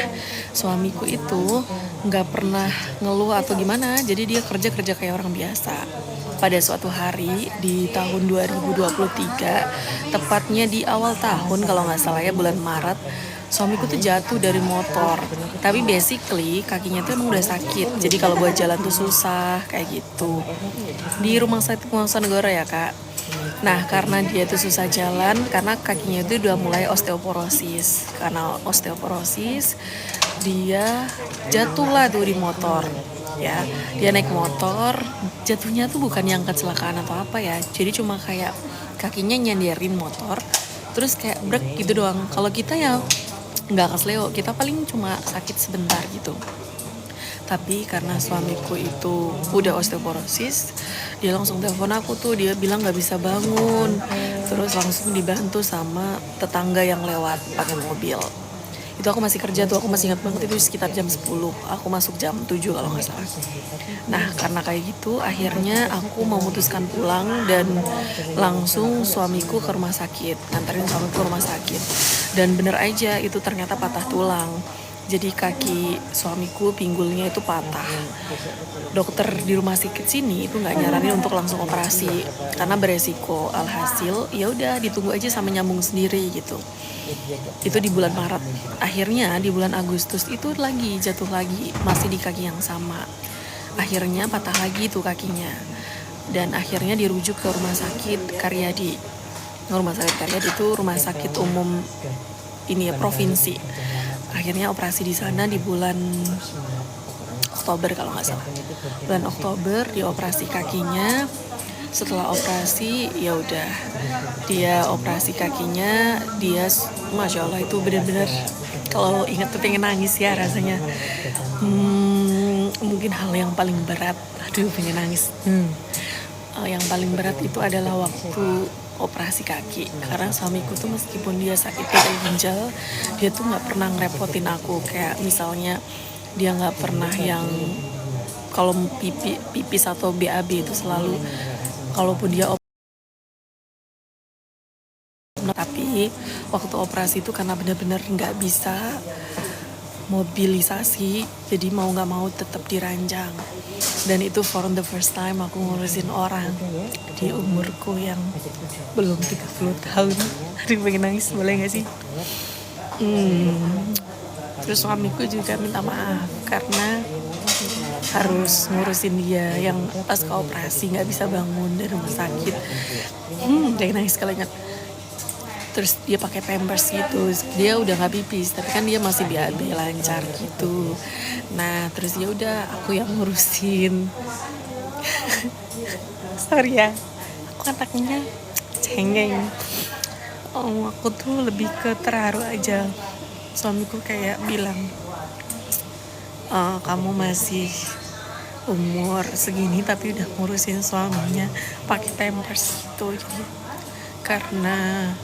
suamiku itu nggak pernah ngeluh atau gimana, jadi dia kerja kayak orang biasa. Pada suatu hari di tahun 2023, tepatnya di awal tahun kalau nggak salah ya, bulan Maret, suamiku tuh jatuh dari motor. Tapi basically kakinya tuh emang udah sakit, jadi kalau buat jalan tuh susah kayak gitu. Di rumah sakit Negara ya kak. Nah, karena dia tuh susah jalan, karena kakinya itu udah mulai osteoporosis. Karena osteoporosis, dia jatuh lah tuh di motor. Ya, dia naik motor, jatuhnya tuh bukan yang kecelakaan atau apa ya. Jadi cuma kayak kakinya nyenderin motor, terus kayak brek gitu doang. Kalau kita ya nggak kesleo, kita paling cuma sakit sebentar gitu. Tapi karena suamiku itu udah osteoporosis, dia langsung telepon aku tuh, dia bilang nggak bisa bangun, terus langsung dibantu sama tetangga yang lewat pakai mobil. Itu aku masih kerja tuh, aku masih ingat banget itu sekitar jam 10, aku masuk jam 7 kalau nggak salah. Nah karena kayak gitu akhirnya aku memutuskan pulang dan langsung suamiku ke rumah sakit, nganterin suamiku ke rumah sakit. Dan bener aja itu ternyata patah tulang. Jadi kaki suamiku pinggulnya itu patah. Dokter di rumah sakit sini itu nggak nyaranin untuk langsung operasi karena beresiko. Alhasil ya udah ditunggu aja sampai nyambung sendiri gitu. Itu di bulan Maret. Akhirnya di bulan Agustus itu lagi jatuh lagi, masih di kaki yang sama. Akhirnya patah lagi tuh kakinya. Dan akhirnya dirujuk ke rumah sakit Karyadi. Rumah sakit Karyadi itu rumah sakit umum ini ya, provinsi. Akhirnya operasi di sana di bulan Oktober kalau nggak salah. Bulan Oktober dioperasi kakinya. Setelah operasi ya udah dia operasi kakinya, dia masya Allah itu benar-benar kalau ingat tuh pengen nangis ya rasanya. Mungkin hal yang paling berat, pengen nangis. Yang paling berat itu adalah waktu operasi kaki, karena suamiku tuh meskipun dia sakit dari ginjal, dia tuh nggak pernah ngerepotin aku. Kayak misalnya dia nggak pernah yang kalau pipis atau BAB itu selalu, kalaupun dia tapi waktu operasi itu karena benar-benar nggak bisa mobilisasi, jadi mau nggak mau tetap diranjang. Dan itu for the first time aku ngurusin orang di umurku yang belum 30 tahun. Aduh pengen nangis, boleh gak sih? Terus suamiku juga minta maaf karena harus ngurusin dia yang pas ke operasi gak bisa bangun dari rumah sakit. Pengen nangis kalau ingat. Terus dia pakai pampers gitu, dia udah nggak pipis tapi kan dia masih BAB lancar gitu. Nah terus ya udah aku yang ngurusin. Sorry ya, aku anaknya cengeng. Aku tuh lebih ke terharu aja. Suamiku kayak bilang, kamu masih umur segini tapi udah ngurusin suaminya pakai pampers gitu. Jadi karena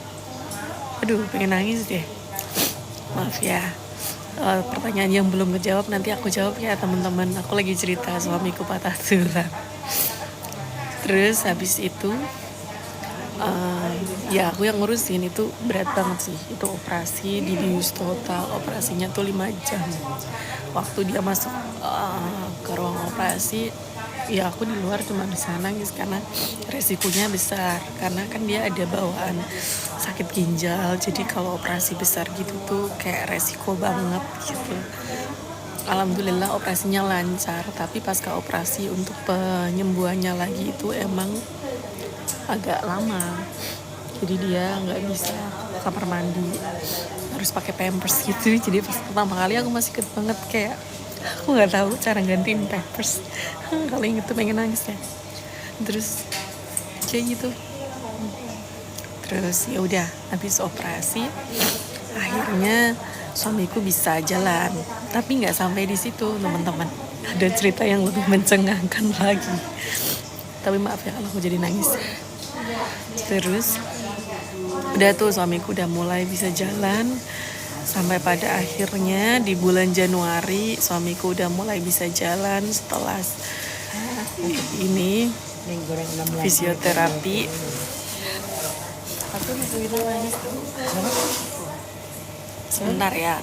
pengen nangis deh. Maaf ya. Pertanyaan yang belum kejawab nanti aku jawab ya teman-teman. Aku lagi cerita suamiku patah tulang. Terus habis itu ya aku yang ngurusin, itu berat banget sih. Itu operasi dibius total, operasinya tuh 5 jam. Waktu dia masuk ke ruang operasi, ya aku di luar cuma bisa nangis karena resikonya besar. Karena kan dia ada bawaan sakit ginjal, jadi kalau operasi besar gitu tuh kayak resiko banget gitu. Alhamdulillah operasinya lancar, tapi pasca operasi untuk penyembuhannya lagi itu emang agak lama. jadi dia nggak bisa ke kamar mandi, harus pakai pampers gitu. Jadi pas pertama kali aku masih inget banget, kayak aku nggak tahu cara gantiin pampers. Kalau inget tuh pengen nangis ya. Terus kayak gitu. Terus ya udah habis operasi akhirnya suamiku bisa jalan, tapi nggak sampai di situ teman-teman, ada cerita yang lebih mencengangkan lagi. Tapi maaf ya kalau aku jadi nangis. Terus udah tuh suamiku udah mulai bisa jalan, sampai pada akhirnya di bulan Januari suamiku udah mulai bisa jalan setelah ini fisioterapi. Aku masih bisa nangis tuh. Sebentar ya.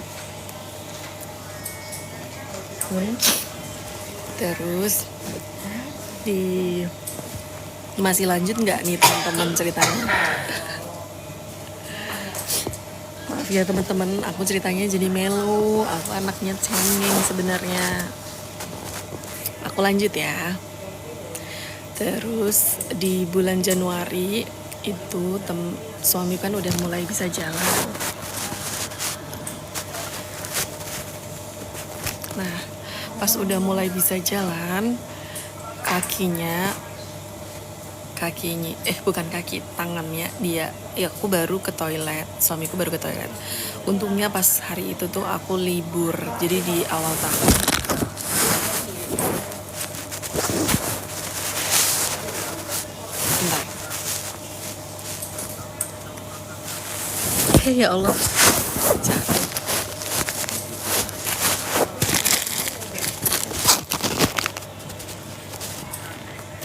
Terus masih lanjut nggak nih teman-teman ceritanya? Maaf ya teman-teman, aku ceritanya jadi melo. Aku anaknya cengeng sebenarnya. Aku lanjut ya. Terus di bulan Januari itu suami kan udah mulai bisa jalan. Nah, pas udah mulai bisa jalan, tangannya dia, ya aku baru ke toilet, suamiku baru ke toilet. Untungnya pas hari itu tuh aku libur, jadi di awal tahun. Bentar. Ya Allah.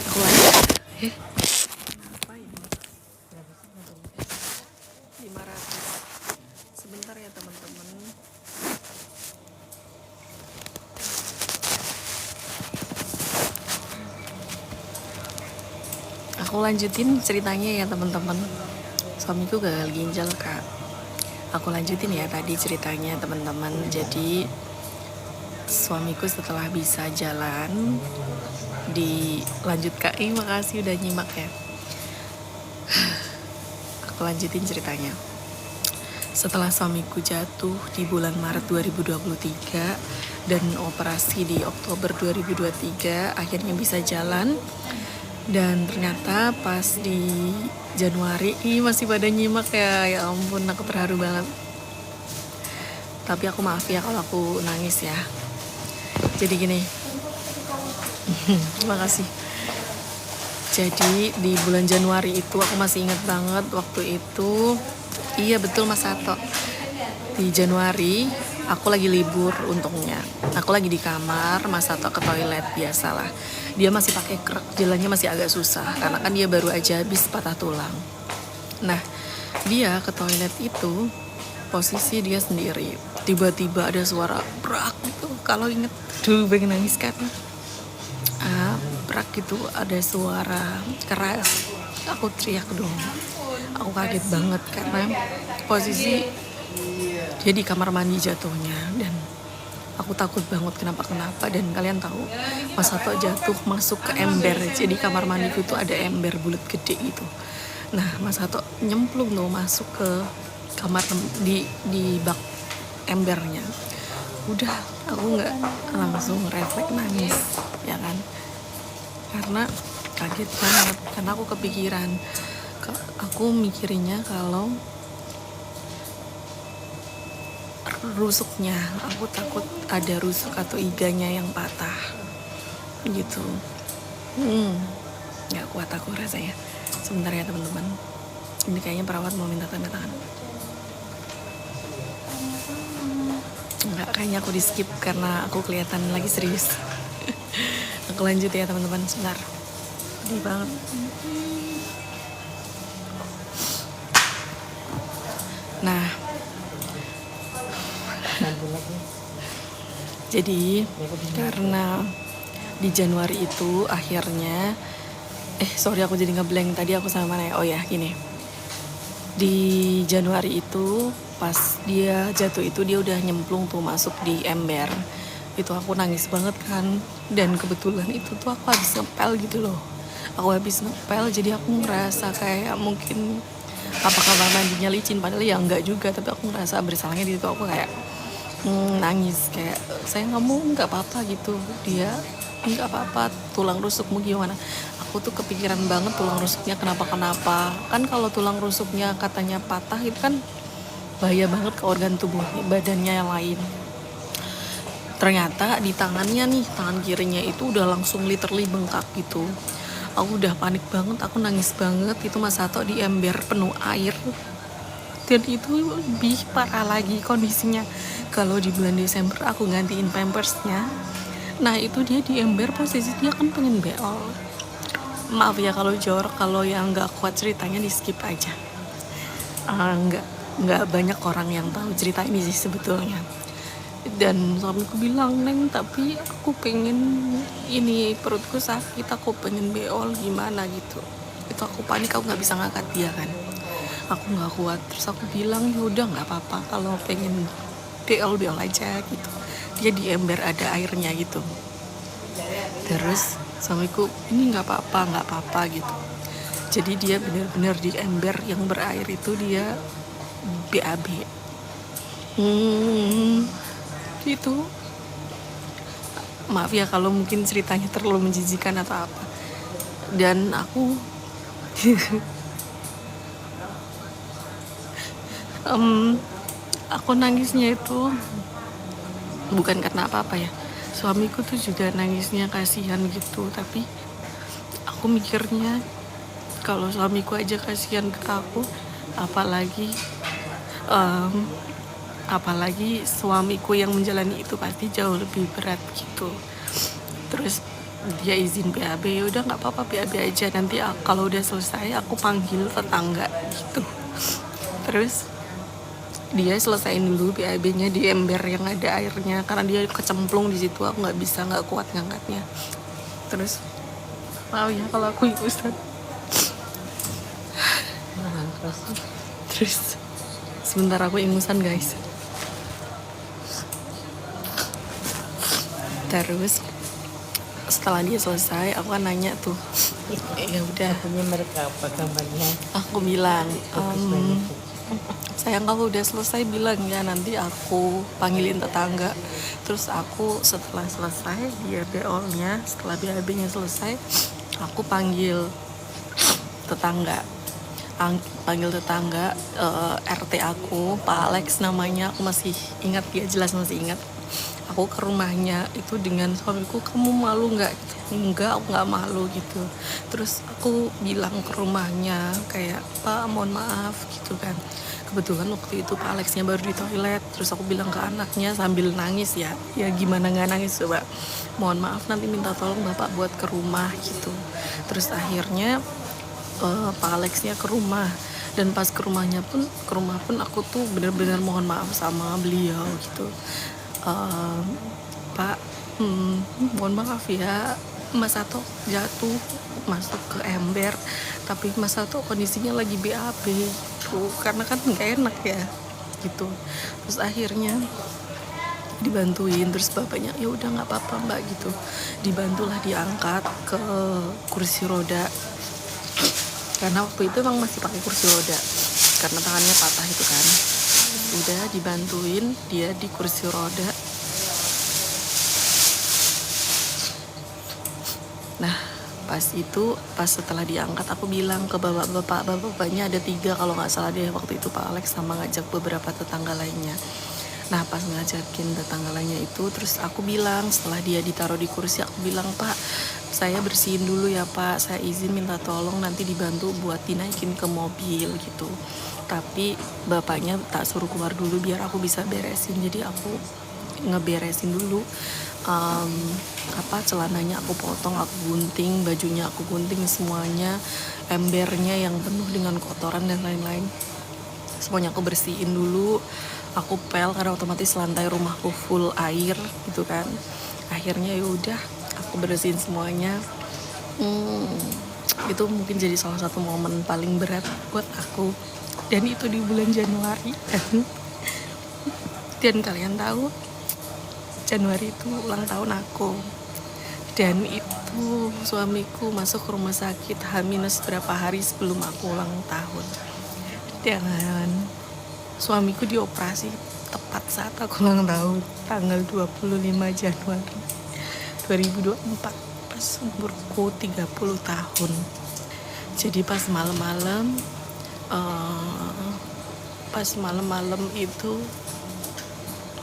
Aku lanjut. 500. Sebentar ya teman-teman. Aku lanjutin ceritanya ya teman-teman. Suamiku gagal ginjal kak. Aku lanjutin ya tadi ceritanya teman-teman. Jadi suamiku setelah bisa jalan dilanjut kak. Makasih udah nyimak ya. Aku lanjutin ceritanya. Setelah suamiku jatuh di bulan Maret 2023 dan operasi di Oktober 2023, akhirnya bisa jalan. Dan ternyata pas di Januari, masih pada nyimak ya. Ya ampun, aku terharu banget. Tapi aku maaf ya kalau aku nangis ya. Jadi gini. Terima kasih. Jadi di bulan Januari itu aku masih ingat banget waktu itu. Iya betul Mas Sato. Di Januari aku lagi libur untungnya. Aku lagi di kamar, Mas Sato ke toilet biasalah. Dia masih pakai krek, jalannya masih agak susah karena kan dia baru aja habis patah tulang. Nah, dia ke toilet itu posisi dia sendiri. Tiba-tiba ada suara brak gitu. Kalau inget, pengen nangis kan. Brak gitu, ada suara keras. Aku teriak dong. Aku kaget banget karena posisi dia di kamar mandi jatuhnya, dan aku takut banget kenapa. Dan kalian tahu Mas Sato jatuh masuk ke ember. Jadi kamar mandiku tuh ada ember bulat gede gitu. Nah Mas Sato nyemplung tuh masuk ke kamar di bak embernya. Udah aku nggak langsung refleks nangis ya kan, karena kaget banget. Karena aku kepikiran, aku mikirinnya kalau rusuknya, aku takut ada rusuk atau iganya yang patah gitu. Nggak kuat aku rasanya. Sebentar ya teman-teman, ini kayaknya perawat mau minta tanda tangan. Nggak, kayaknya aku di skip karena aku kelihatan lagi serius. Aku lanjut ya teman-teman, sebentar. Sedih banget. Nah, jadi karena di Januari itu akhirnya aku jadi ngeblank tadi, aku sama mana ya? Oh ya, gini. Di Januari itu pas dia jatuh itu dia udah nyemplung tuh masuk di ember. Itu aku nangis banget kan, dan kebetulan itu tuh aku habis ngepel gitu loh. Jadi aku ngerasa kayak mungkin apakah kamar mandinya licin, padahal ya enggak juga, tapi aku ngerasa bersalahnya di situ. Aku kayak nangis kayak sayang kamu nggak apa-apa gitu. Dia nggak apa-apa, tulang rusukmu gimana. Aku tuh kepikiran banget tulang rusuknya kenapa kan. Kalau tulang rusuknya katanya patah itu kan bahaya banget ke organ tubuh badannya yang lain. Ternyata di tangannya nih, tangan kirinya itu udah langsung literally bengkak gitu. Aku udah panik banget, aku nangis banget. Itu Mas Sato di ember penuh air, dan itu lebih parah lagi kondisinya kalau di bulan Desember aku gantiin pampersnya. Nah itu dia di ember, posisi dia kan pengen beol. Maaf ya kalau jorok, kalau yang nggak kuat ceritanya di skip aja. Nggak banyak orang yang tahu cerita ini sih sebetulnya. Dan suamiku bilang, Neng tapi aku pengen ini, perutku sakit, aku pengen beol gimana gitu. Itu aku panik, aku nggak bisa ngangkat dia kan, aku nggak kuat. Terus aku bilang ya udah nggak apa-apa, kalau pengen beol aja gitu. Dia di ember ada airnya gitu. Terus suamiku ini nggak apa-apa gitu. Jadi dia benar-benar di ember yang berair itu dia BAB. Itu maaf ya kalau mungkin ceritanya terlalu menjijikan atau apa. Dan aku aku nangisnya itu bukan karena apa-apa ya. Suamiku tuh juga nangisnya kasihan gitu, tapi aku mikirnya kalau suamiku aja kasihan ke aku, apalagi suamiku yang menjalani itu pasti jauh lebih berat gitu. Terus dia izin BAB, ya udah nggak apa-apa BAB aja, nanti kalau udah selesai aku panggil tetangga gitu. Terus dia selesaiin dulu BAB-nya di ember yang ada airnya karena dia kecemplung di situ, aku nggak kuat ngangkatnya. Terus maaf ya kalau aku ikutan. Terus sebentar aku ingusan guys. Terus setelah dia selesai aku kan nanya tuh, ya udah punya mereka apa kabarnya. Aku bilang sayang kalau udah selesai bilang ya, nanti aku panggilin tetangga. Terus aku setelah selesai dia BO-nya, setelah BAB-nya selesai, aku panggil tetangga RT aku, Pak Alex namanya, aku masih ingat, dia jelas masih ingat. Aku ke rumahnya itu dengan suamiku, kamu malu nggak? Enggak, aku nggak malu gitu. Terus aku bilang ke rumahnya kayak, Pak mohon maaf gitu kan. Kebetulan waktu itu Pak Alexnya baru di toilet. Terus aku bilang ke anaknya sambil nangis ya gimana nggak nangis coba, mohon maaf nanti minta tolong bapak buat ke rumah gitu. Terus akhirnya Pak Alexnya ke rumah, dan pas ke rumah pun aku tuh benar-benar mohon maaf sama beliau gitu. Pak, mohon maaf ya, Mas Sato jatuh masuk ke ember, tapi Mas Sato kondisinya lagi BAB gitu, karena kan nggak enak ya gitu. Terus akhirnya dibantuin, terus bapaknya ya udah nggak apa-apa mbak gitu, dibantulah diangkat ke kursi roda, karena waktu itu emang masih pakai kursi roda karena tangannya patah itu kan. Udah dibantuin dia di kursi roda. Nah pas setelah diangkat aku bilang ke bapaknya ada 3 kalau nggak salah dia waktu itu, Pak Alex sama ngajak beberapa tetangga lainnya. Nah pas ngajakin tetangga lainnya itu, terus aku bilang setelah dia ditaruh di kursi, aku bilang, Pak saya bersihin dulu ya Pak, saya izin minta tolong nanti dibantu buat dinaikin ke mobil gitu, tapi bapaknya tak suruh keluar dulu biar aku bisa beresin. Jadi aku ngeberesin dulu, celananya aku potong, aku gunting, bajunya aku gunting semuanya, embernya yang penuh dengan kotoran dan lain-lain semuanya aku bersihin dulu. Aku pel karena otomatis lantai rumahku full air gitu kan. Akhirnya ya udah aku bersihin semuanya. Itu mungkin jadi salah satu momen paling berat buat aku, dan itu di bulan Januari. Dan kalian tahu Januari itu ulang tahun aku, dan itu suamiku masuk rumah sakit H- berapa hari sebelum aku ulang tahun. Dan suamiku dioperasi tepat saat aku ulang tahun, tanggal 25 Januari 2024, pas umurku 30 tahun. Jadi pas malam-malam itu,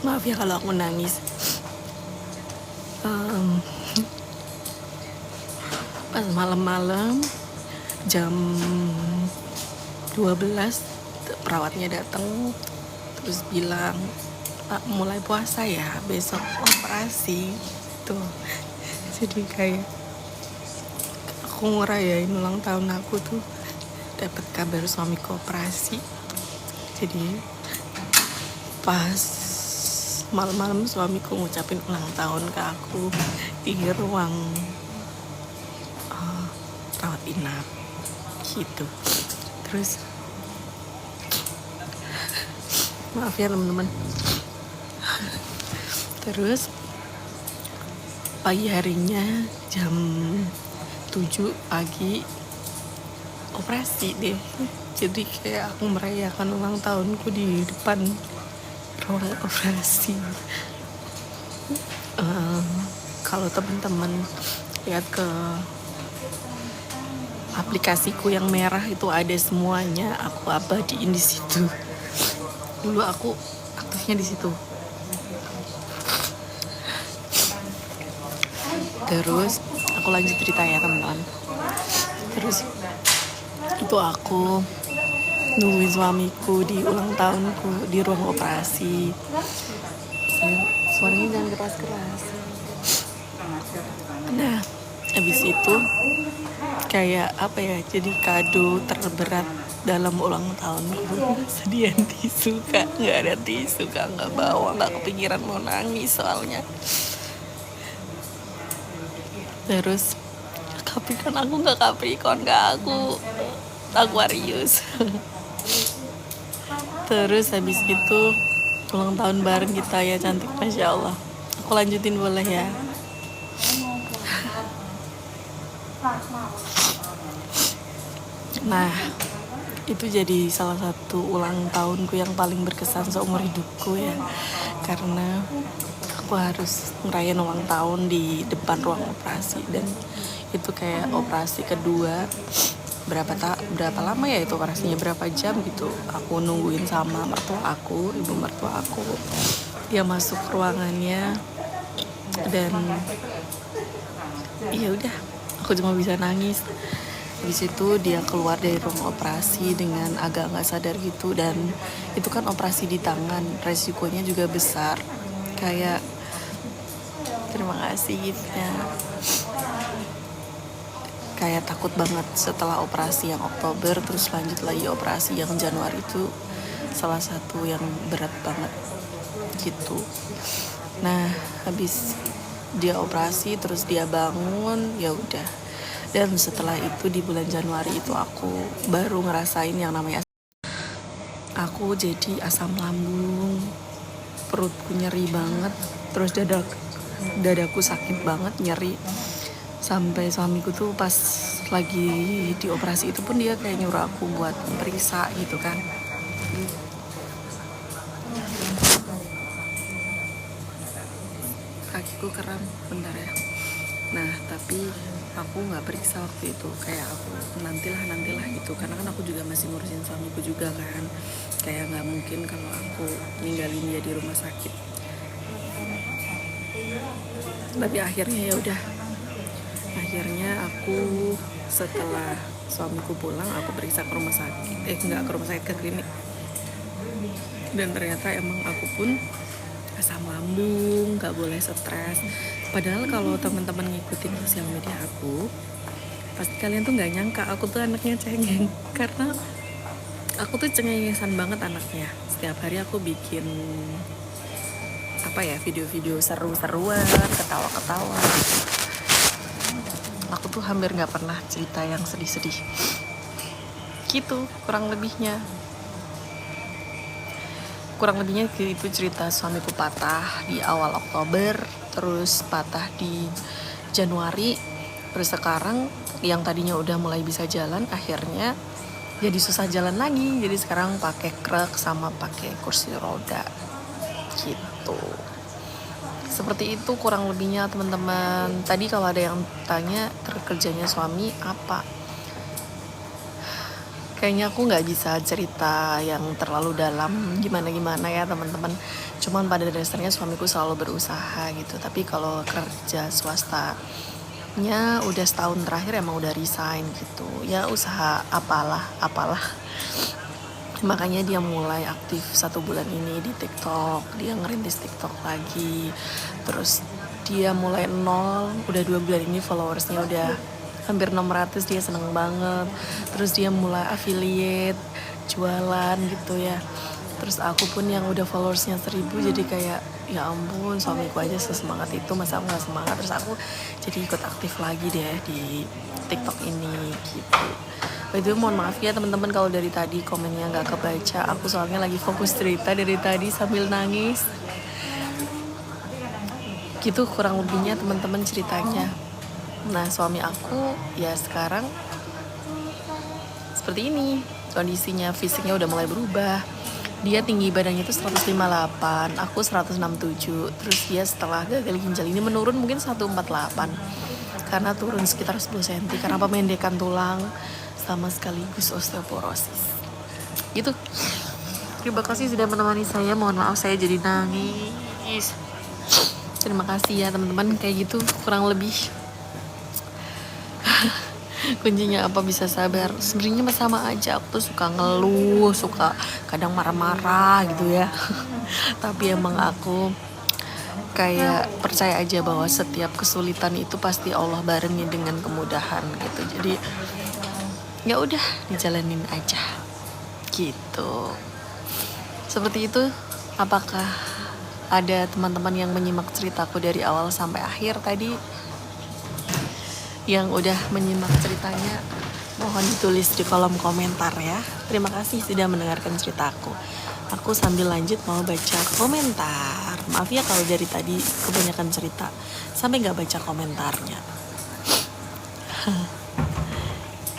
maaf ya kalau aku nangis. Pas malam-malam jam 12 perawatnya datang terus bilang, "Pak, mulai puasa ya, besok operasi." Tuh. Jadi kayak aku ngerayain ulang tahun aku tuh dapat kabar suamiku operasi. Jadi pas malam-malam suamiku ngucapin ulang tahun ke aku di ruang rawat inap gitu. Terus maaf ya teman-teman. Terus pagi harinya jam 7 pagi operasi deh. Jadi kayak aku merayakan ulang tahunku di depan ruang operasi. Kalau teman-teman lihat ke aplikasiku yang merah itu ada semuanya, aku abadiin di situ. Dulu aku aktifnya di situ. Terus aku lanjut cerita ya teman-teman. Terus itu aku nungguin suamiku di ulang tahunku di ruang operasi. Suaranya jangan keras-keras. Nah, habis itu kayak apa ya, jadi kado terberat dalam ulang tahunku. Sedian tisu kak, nggak ada tisu kak, nggak bawa, nggak kepikiran mau nangis soalnya. Terus Capricorn aku nggak Capricorn, kak, aku Aquarius. Terus habis itu ulang tahun bareng kita ya, cantik masya Allah. Aku lanjutin boleh ya? Nah, itu jadi salah satu ulang tahunku yang paling berkesan seumur hidupku ya, karena aku harus ngerayain ulang tahun di depan ruang operasi. Dan itu kayak operasi kedua. Berapa lama ya itu operasinya, berapa jam gitu. Aku nungguin sama mertua aku, ibu mertua aku. Dia masuk ruangannya dan ya udah, aku cuma bisa nangis. Habis itu dia keluar dari ruang operasi dengan agak nggak sadar gitu. Dan itu kan operasi di tangan, resikonya juga besar. Kayak terima kasih giftnya. Kayak takut banget setelah operasi yang Oktober terus lanjut lagi operasi yang Januari, itu salah satu yang berat banget gitu. Nah, habis dia operasi terus dia bangun, ya udah. Dan setelah itu di bulan Januari itu aku baru ngerasain yang namanya aku jadi asam lambung, perutku nyeri banget, terus dadaku sakit banget, nyeri. Sampai suamiku tuh pas lagi di operasi itu pun dia kayak nyuruh aku buat periksa gitu kan. Kakiku kram, bentar ya. Nah, tapi aku nggak periksa waktu itu, kayak aku nantilah gitu, karena kan aku juga masih ngurusin suamiku juga kan. Kayak nggak mungkin kalau aku ninggalin dia di rumah sakit. Tapi akhirnya ya udah. Akhirnya aku setelah suamiku pulang, aku periksa ke rumah sakit. Ke klinik. Dan ternyata emang aku pun asam lambung, gak boleh stres. Padahal kalau teman-teman ngikutin sosial media aku, pasti kalian tuh gak nyangka aku tuh anaknya cengeng. Karena aku tuh cengengesan banget anaknya. Setiap hari aku bikin video-video seru-seruan, ketawa-ketawa. Aku tuh hampir gak pernah cerita yang sedih-sedih gitu, kurang lebihnya itu cerita suamiku patah di awal Oktober, terus patah di Januari, terus sekarang yang tadinya udah mulai bisa jalan, akhirnya jadi susah jalan lagi, jadi sekarang pakai krek sama pakai kursi roda gitu. Seperti itu kurang lebihnya teman-teman. Tadi kalau ada yang tanya kerjanya suami apa, kayaknya aku nggak bisa cerita yang terlalu dalam gimana ya teman-teman. Cuman pada dasarnya suamiku selalu berusaha gitu. Tapi kalau kerja swastanya udah setahun terakhir emang udah resign gitu. Ya usaha apalah. Makanya dia mulai aktif 1 bulan ini di TikTok. Dia ngerintis TikTok lagi. Terus dia mulai nol, udah 2 bulan ini followersnya udah hampir 600, dia seneng banget. Terus dia mulai affiliate, jualan gitu ya. Terus aku pun yang udah followersnya 1000, jadi kayak ya ampun suamiku aja sesemangat itu, masa aku gak semangat. Terus aku jadi ikut aktif lagi deh di TikTok ini gitu. By the way, mohon maaf ya teman-teman kalau dari tadi komennya gak kebaca. Aku soalnya lagi fokus cerita dari tadi sambil nangis gitu kurang lebihnya teman-teman ceritanya. Nah suami aku ya sekarang seperti ini kondisinya, fisiknya udah mulai berubah. Dia tinggi badannya itu 158, aku 167. Terus dia setelah gagal ginjal ini menurun mungkin 148 karena turun sekitar 10 cm karena pemendekan tulang sama sekaligus osteoporosis gitu. Terima kasih sudah menemani saya, mohon maaf saya jadi nangis. Terima kasih ya teman-teman, kayak gitu kurang lebih. Kuncinya apa, bisa sabar. Sebenarnya sama aja, aku tuh suka ngeluh, suka kadang marah-marah gitu ya. Tapi emang aku kayak percaya aja bahwa setiap kesulitan itu pasti Allah barengi dengan kemudahan gitu. Jadi ya udah dijalanin aja gitu. Seperti itu. Apakah ada teman-teman yang menyimak ceritaku dari awal sampai akhir tadi? Yang udah menyimak ceritanya mohon ditulis di kolom komentar ya. Terima kasih sudah mendengarkan ceritaku. Aku sambil lanjut mau baca komentar. Maaf ya kalau dari tadi kebanyakan cerita sampai gak baca komentarnya.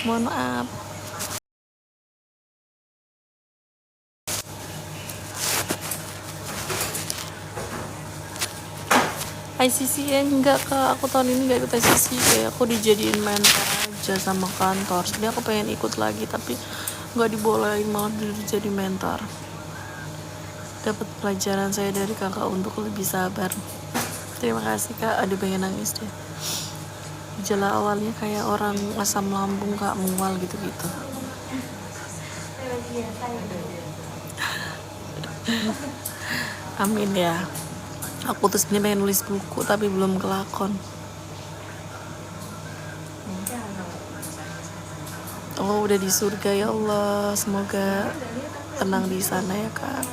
Mohon maaf. ICC enggak kak, aku tahun ini gak ikut ICC. Kayak aku dijadiin mentor aja sama kantor. Sebenarnya aku pengen ikut lagi tapi gak dibolehin, malah jadi mentor. Dapat pelajaran saya dari kakak untuk lebih sabar. Terima kasih kak. Aduh pengen nangis deh. Gejala awalnya kayak orang asam lambung kak, mual gitu-gitu. Amin ya. Aku tuh sebenarnya pengen nulis buku tapi belum kelakon. Oh udah di surga ya Allah, semoga tenang di sana ya kak.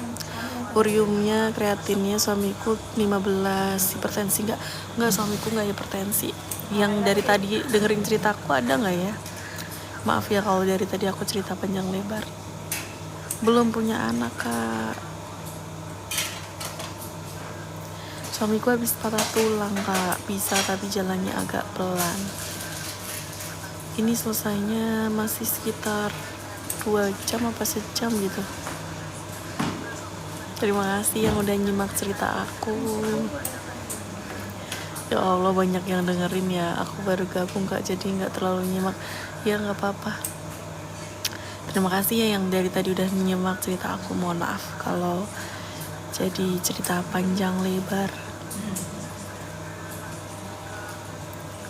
Uriumnya, kreatinnya suamiku 15, hipertensi enggak suamiku enggak hipertensi. Yang dari tadi dengerin ceritaku ada enggak ya? Maaf ya kalau dari tadi aku cerita panjang lebar. Belum punya anak kak. Suamiku habis patah tulang kak, bisa tapi jalannya agak pelan. Ini selesainya masih sekitar 2 jam apa sejam gitu. Terima kasih yang udah nyimak cerita aku. Ya Allah banyak yang dengerin ya. Aku baru gabung kak jadi gak terlalu nyimak. Ya gak apa-apa. Terima kasih ya yang dari tadi udah nyimak cerita aku. Mohon maaf kalau jadi cerita panjang lebar.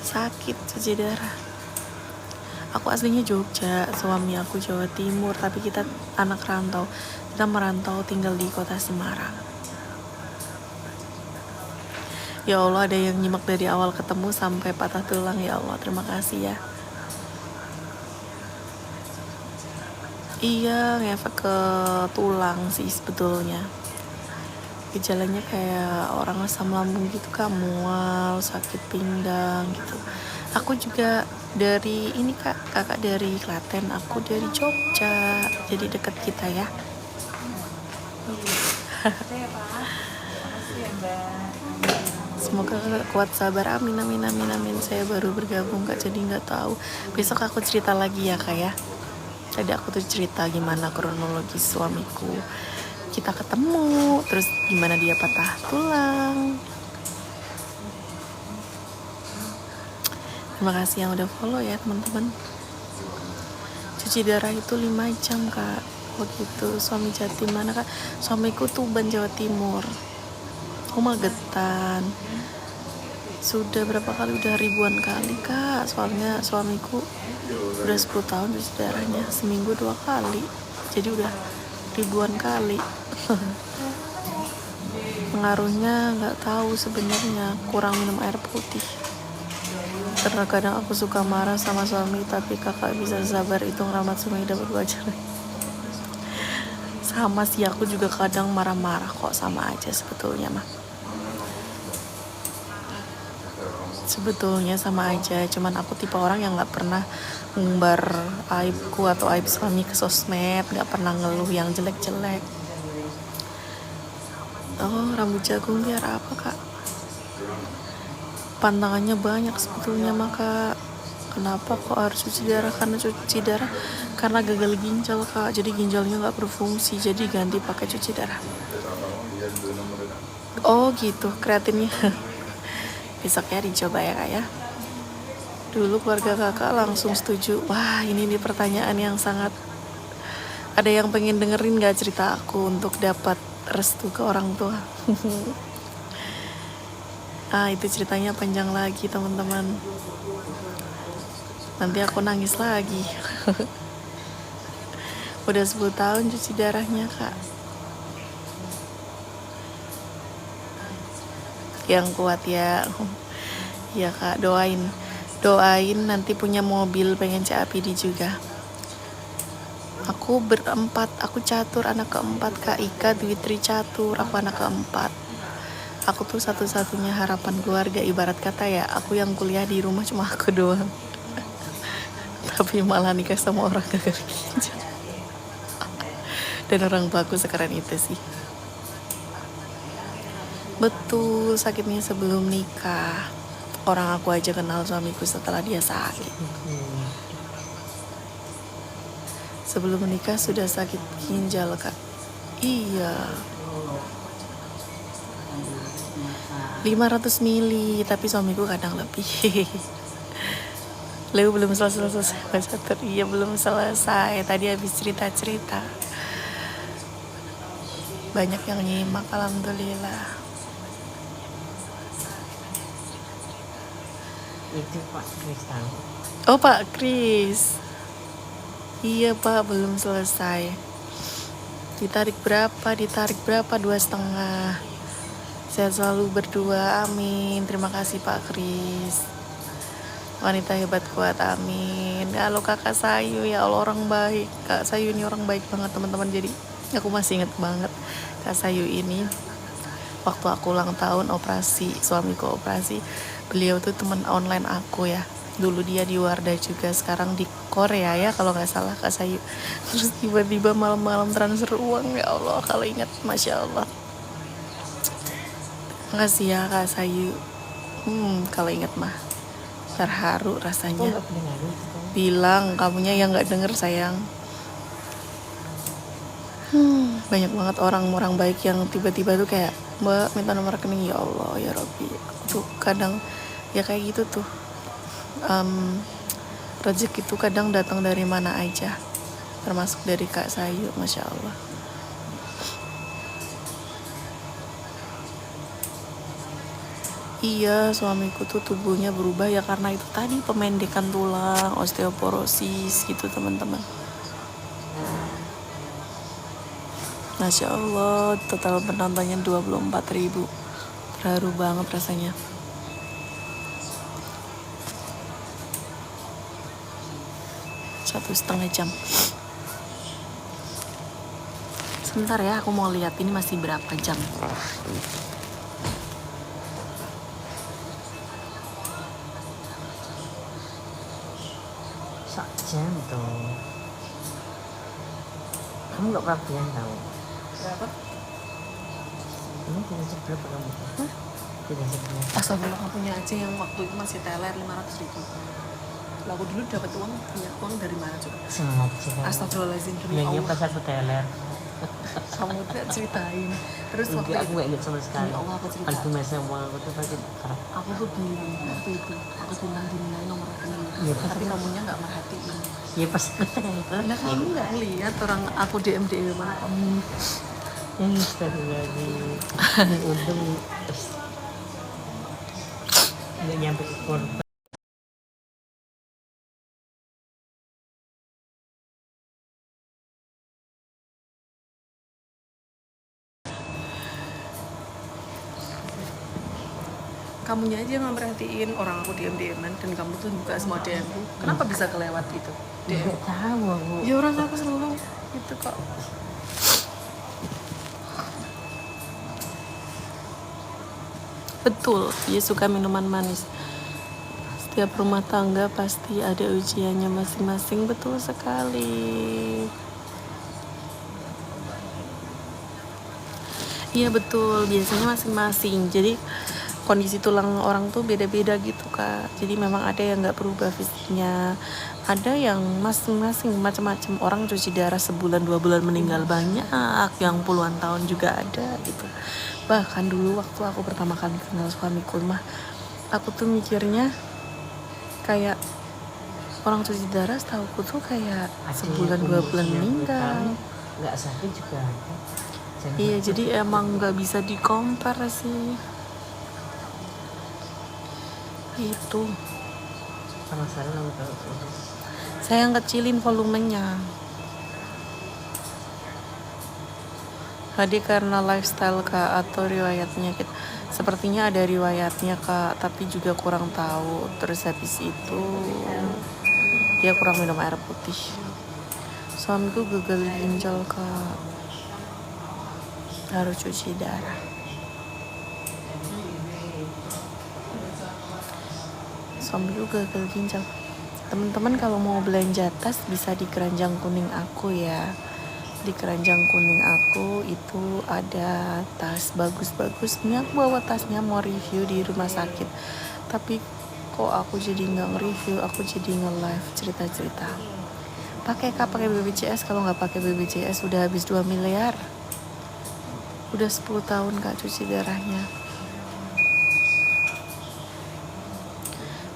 Sakit cuci darah. Aku aslinya Jogja, suami aku Jawa Timur, tapi kita anak rantau. Kita merantau tinggal di kota Semarang. Ya Allah, ada yang nyimak dari awal ketemu sampai patah tulang. Ya Allah, terima kasih ya. Iya, ngefek ke tulang sih sebetulnya. Gejalanya kayak orang asam lambung gitu kak, mual, sakit pinggang gitu. Aku juga dari ini kak, kakak dari Klaten, aku dari Jogja, jadi deket kita ya. Semoga kakak kuat sabar, amin amin amin amin. Saya baru bergabung kak jadi nggak tahu. Besok aku cerita lagi ya kak ya. Tadi aku tuh cerita gimana kronologi suamiku kita ketemu, terus gimana dia patah tulang. Terima kasih yang udah follow ya teman-teman. Cuci darah itu 5 jam kak. Begitu. Suami Jatim mana kak? Suamiku Tuban Jawa Timur. Magetan. Sudah berapa kali? Udah ribuan kali kak. Soalnya suamiku udah 10 tahun cuci darahnya, seminggu 2 kali. Jadi udah ribuan kali. Pengaruhnya nggak tahu sebenarnya, kurang minum air putih. Karena kadang aku suka marah sama suami, tapi kakak bisa sabar, hitung rahmat suami dapat wajar. Sama sih, aku juga kadang marah-marah kok, sama aja sebetulnya mah. Sebetulnya sama aja, cuman aku tipe orang yang nggak pernah ngumbar aibku atau aib suami ke sosmed, nggak pernah ngeluh yang jelek-jelek. Oh, rambut jagung biar apa kak? Pantangannya banyak sebetulnya maka. Kenapa kok harus cuci darah? Karena cuci darah karena gagal ginjal kak, jadi ginjalnya nggak berfungsi, jadi ganti pakai cuci darah. Oh gitu, kreatinnya. Besok ya dicoba ya kak ya. Dulu keluarga kakak langsung setuju. Wah, ini nih pertanyaan yang sangat, ada yang pengen dengerin gak cerita aku untuk dapat restu ke orang tua? Itu ceritanya panjang lagi teman-teman. Nanti aku nangis lagi. Udah 10 tahun cuci darahnya kak. Yang kuat ya. Ya kak, doain nanti punya mobil, pengen CAPD juga. Aku berempat, aku catur anak keempat kak. Ika Dwi Tri catur, aku anak keempat. Aku tuh satu-satunya harapan keluarga, ibarat kata ya, aku yang kuliah di rumah cuma aku doang. Tapi malah nikah sama orang gagal ginjal. Dan orang tua aku sekeren itu sih. Betul, sakitnya sebelum nikah. Orang aku aja kenal suamiku setelah dia sakit. Sebelum menikah sudah sakit ginjal kak. Iya, 500 mili, tapi suamiku kadang lebih. Leo belum selesai baca. Iya belum selesai, tadi habis cerita-cerita. Banyak yang nyimak, alhamdulillah. Itu Pak Kris tahu. Oh Pak Kris. Iya Pak, belum selesai. Ditarik berapa? 2,5. Sehat selalu berdua, amin. Terima kasih Pak Kris. Wanita hebat kuat, amin. Halo kakak Sayu, ya Allah orang baik. Kak Sayu ini orang baik banget teman-teman. Jadi aku masih inget banget Kak Sayu ini. Waktu aku ulang tahun operasi, suamiku operasi, beliau tuh teman online aku ya. Dulu dia di Wardah juga, sekarang di Korea ya kalau nggak salah Kak Sayu. Terus tiba-tiba malam-malam transfer uang, ya Allah kalau ingat, Masya Allah. Makasih ya Kak Sayu. Kalau ingat mah terharu rasanya. Bilang kamunya yang nggak denger sayang. Banyak banget orang-orang baik yang tiba-tiba tuh kayak, Mbak minta nomor rekening, ya Allah ya Robbi. Tuh kadang ya kayak gitu tuh. Rezeki itu kadang datang dari mana aja, termasuk dari Kak Sayu, Masya Allah. Iya, suamiku tuh tubuhnya berubah ya karena itu tadi, pemendekan tulang, osteoporosis gitu teman-teman. Masya Allah, total penontonnya 24.000. Terharu banget rasanya. Setengah jam. Sebentar ya, aku mau lihat ini masih berapa jam. Jam tuh. Kamu nggak perhatian tahu? Berapa? Ini tidak seberapa kamu? Tidak seberapa. Astagfirullah, aku punya aja yang waktu itu masih teler 500.000. Lah aku dulu dapat uang, punya uang dari mana coba? Sengaja. Astagfirullahaladzim, demi Nyanyi Allah. pas aku teler. Kamu tidak ceritain. Terus waktu Enggak, aku itu gak ingat sama sekali. demi Allah aku cerita. Album SMA aku tuh pasti kerap. Aku tuh bilang waktu itu, aku bilang dimintain nomor rekening. Iya, Tapi kamunya nggak merhatiin. Ya pas aku teler. Nah kamu nggak lihat orang aku DM mana kamu? Yang astagfirullahaladzim. Untung nggak nyampe ke korban. Kamunya aja nggak merhatiin, orang aku DM-an dan kamu tuh buka semua DM-ku. Kenapa bisa kelewat itu? DM. Nggak tahu aku. Ya orang aku selalu itu kok. Betul, dia suka minuman manis. Setiap rumah tangga pasti ada ujiannya masing-masing, betul sekali. Iya betul, biasanya masing-masing. Jadi kondisi tulang orang tuh beda-beda gitu kak. Jadi memang ada yang nggak berubah fisiknya, ada yang masing-masing macam-macam. Orang cuci darah sebulan 2 bulan meninggal banyak, yang puluhan tahun juga ada gitu. Bahkan dulu waktu aku pertama kali kenal suamiku mah, aku tuh mikirnya kayak orang cuci darah setauku tuh kayak sebulan 2 bulan meninggal. Nggak sakit juga ada. Iya jadi emang nggak bisa di-compare sih. Itu Penasaran aku tahu. saya kecilin volumenya. Tadi karena lifestyle kak atau riwayat penyakit? Sepertinya ada riwayatnya kak, tapi juga kurang tahu. Terus habis itu dia kurang minum air putih. Suamiku gagal ginjal kak, harus cuci darah. Suamiku gagal ginjal. Teman-teman kalau mau belanja tas bisa di keranjang kuning aku ya. Di keranjang kuning aku itu ada tas bagus-bagus. Ini aku bawa tasnya mau review di rumah sakit, tapi kok aku jadi nggak nge-review, aku jadi nge-live cerita-cerita. Pakai BPJS, kalau nggak pakai BPJS udah habis 2 miliar. Udah 10 tahun kak cuci darahnya.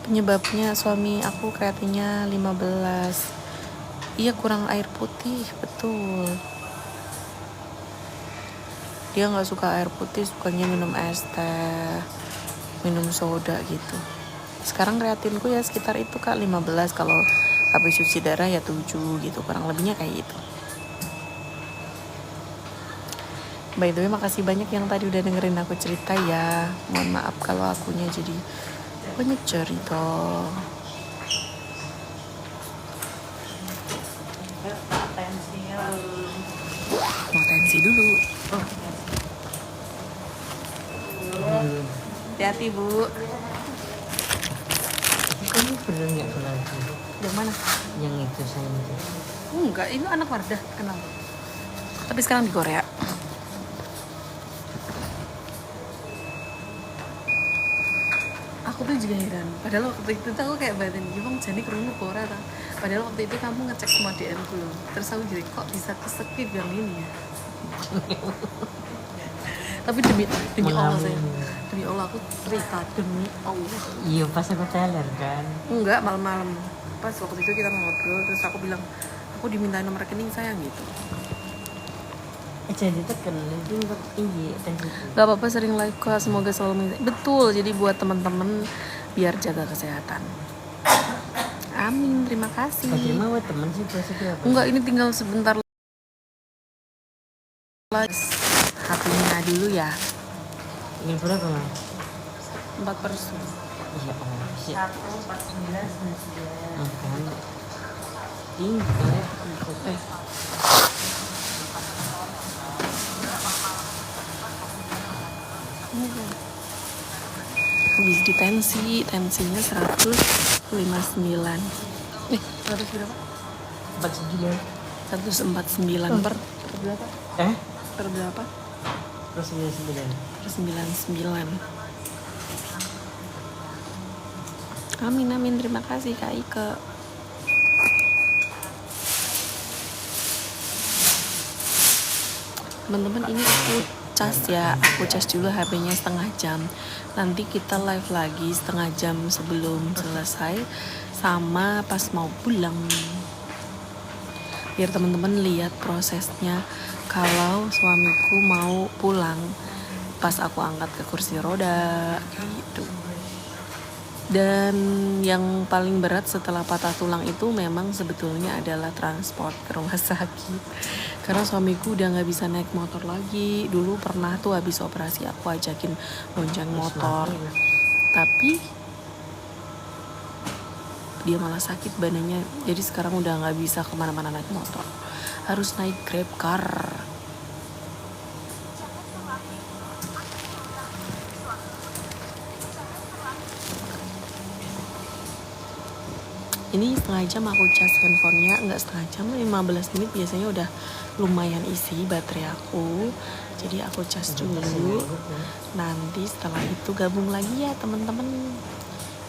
Penyebabnya suami aku kreatinnya 15. Iya kurang air putih, betul. Dia nggak suka air putih, sukanya minum es teh, minum soda gitu. Sekarang kreatinku ya sekitar itu kak 15, kalau habis cuci darah ya 7 gitu, kurang lebihnya kayak gitu. By the way makasih banyak yang tadi udah dengerin aku cerita ya. Mohon maaf kalau akunya jadi banyak cerita. Mau tensi dulu. Hati-hati bu. Kamu bener nggak kenal sih? Yang mana? Yang itu saya itu. Enggak, itu anak Wardah kenal. Tapi sekarang di Korea. Aku tuh juga heran. Padahal waktu itu tuh aku kayak batin, gimana jadi kerungu Korea kan? Padahal waktu itu kamu ngecek semua DM ku loh. Terus aku jadi kok bisa kesekip yang ini ya. Tapi demi Allah saya, demi Allah aku cerita, demi Allah. Iya pas aku teler kan. Enggak, malam-malam pas waktu itu kita ngobrol, terus aku bilang aku dimintain nomor rekening sayang gitu. Jadi tekan nanti tinggi tensi. Gak apa-apa sering live kak, semoga selalu betul. Jadi buat teman-teman biar jaga kesehatan. Amin, terima kasih. Bagaimana buat teman sih prosesnya apa? Enggak, ini tinggal sebentar lagi. HP-nya dulu ya. Ini berapa mas? 4 persen. Iya oh sih. 149. Makan. Tinggal. Habis di tensinya 159. 100 berapa? 149 per berapa? Per berapa? Per 99. Per 99. Amin amin, terima kasih Kak Ike. Teman-teman, ini aku cas ya, aku cas dulu HP-nya setengah jam. Nanti kita live lagi setengah jam sebelum selesai sama pas mau pulang. Biar teman-teman lihat prosesnya kalau suamiku mau pulang pas aku angkat ke kursi roda gitu. Dan yang paling berat setelah patah tulang itu memang sebetulnya adalah transport ke rumah sakit. Karena suamiku udah gak bisa naik motor lagi. Dulu pernah tuh habis operasi aku ajakin bonceng motor. Tapi dia malah sakit badannya. Jadi sekarang udah gak bisa kemana-mana naik motor. Harus naik Grab car. Ini setengah jam aku cas handphonenya, enggak setengah jam, 15 menit biasanya udah lumayan isi baterai aku. Jadi aku cas dulu. Nanti setelah itu gabung lagi ya teman-teman.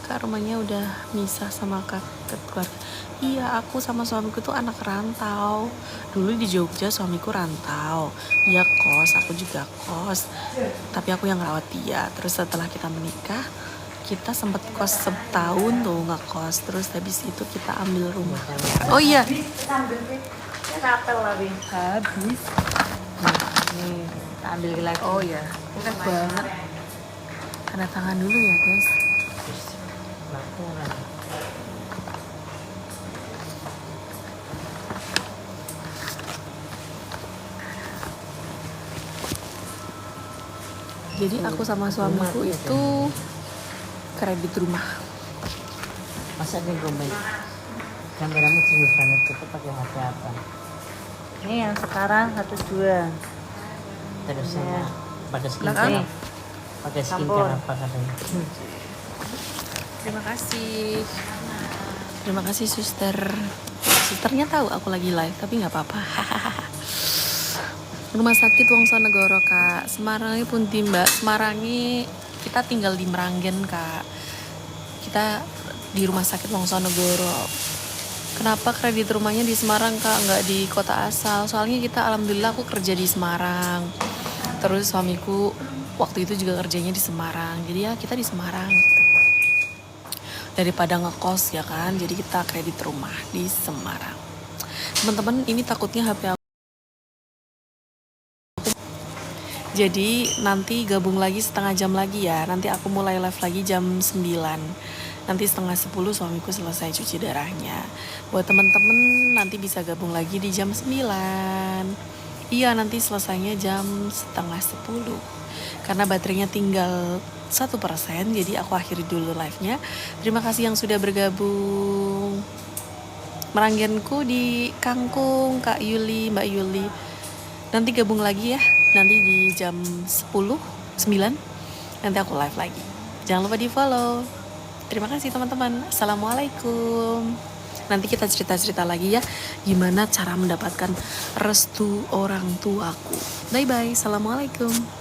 Kak rumahnya udah misah sama kak keluarga. Iya, aku sama suamiku tuh anak rantau. Dulu di Jogja suamiku rantau. Dia kos, aku juga kos. Tapi aku yang rawat dia. Terus setelah kita menikah, kita sempat kos setahun tuh ngekos. Terus habis itu kita ambil rumah. Oh iya. Habis. Nih, kita ambil lagi. Oh iya. Enak banget. Tanda tangan dulu ya guys. Jadi aku sama suamiku itu kredit rumah. Masa nih gue main kameramu serius banget, itu pakai HP apa? Ini yang sekarang 1.2. Terus sama Ya. pakai skincare, Nih. pakai Campur. skincare apa katanya? Terima kasih. Terima kasih suster. Susternya tahu aku lagi live tapi nggak apa-apa. Rumah sakit Wongsonegoro Kak. Semarangnya pun Mbak. Semarangnya kita tinggal di Meranggen Kak. Kita di rumah sakit Wongsonegoro. Kenapa kredit rumahnya di Semarang Kak, nggak di kota asal? Soalnya kita alhamdulillah aku kerja di Semarang. Terus suamiku waktu itu juga kerjanya di Semarang. Jadi ya kita di Semarang. Daripada ngekos ya kan, jadi kita kredit rumah di Semarang. Teman-teman, ini takutnya HP aku. Jadi nanti gabung lagi setengah jam lagi ya. Nanti aku mulai live lagi jam 9. Nanti setengah 10 suamiku selesai cuci darahnya. Buat teman-teman nanti bisa gabung lagi di jam 9. Iya, nanti selesainya jam setengah 10. Karena baterainya tinggal 1%, jadi aku akhiri dulu live-nya. Terima kasih yang sudah bergabung. Meranggenku di Kangkung, Kak Yuli, Mbak Yuli. Nanti gabung lagi ya, nanti di jam 10, 9, nanti aku live lagi. Jangan lupa di follow. Terima kasih teman-teman. Assalamualaikum. Nanti kita cerita-cerita lagi ya, gimana cara mendapatkan restu orang tuaku. Bye-bye. Assalamualaikum.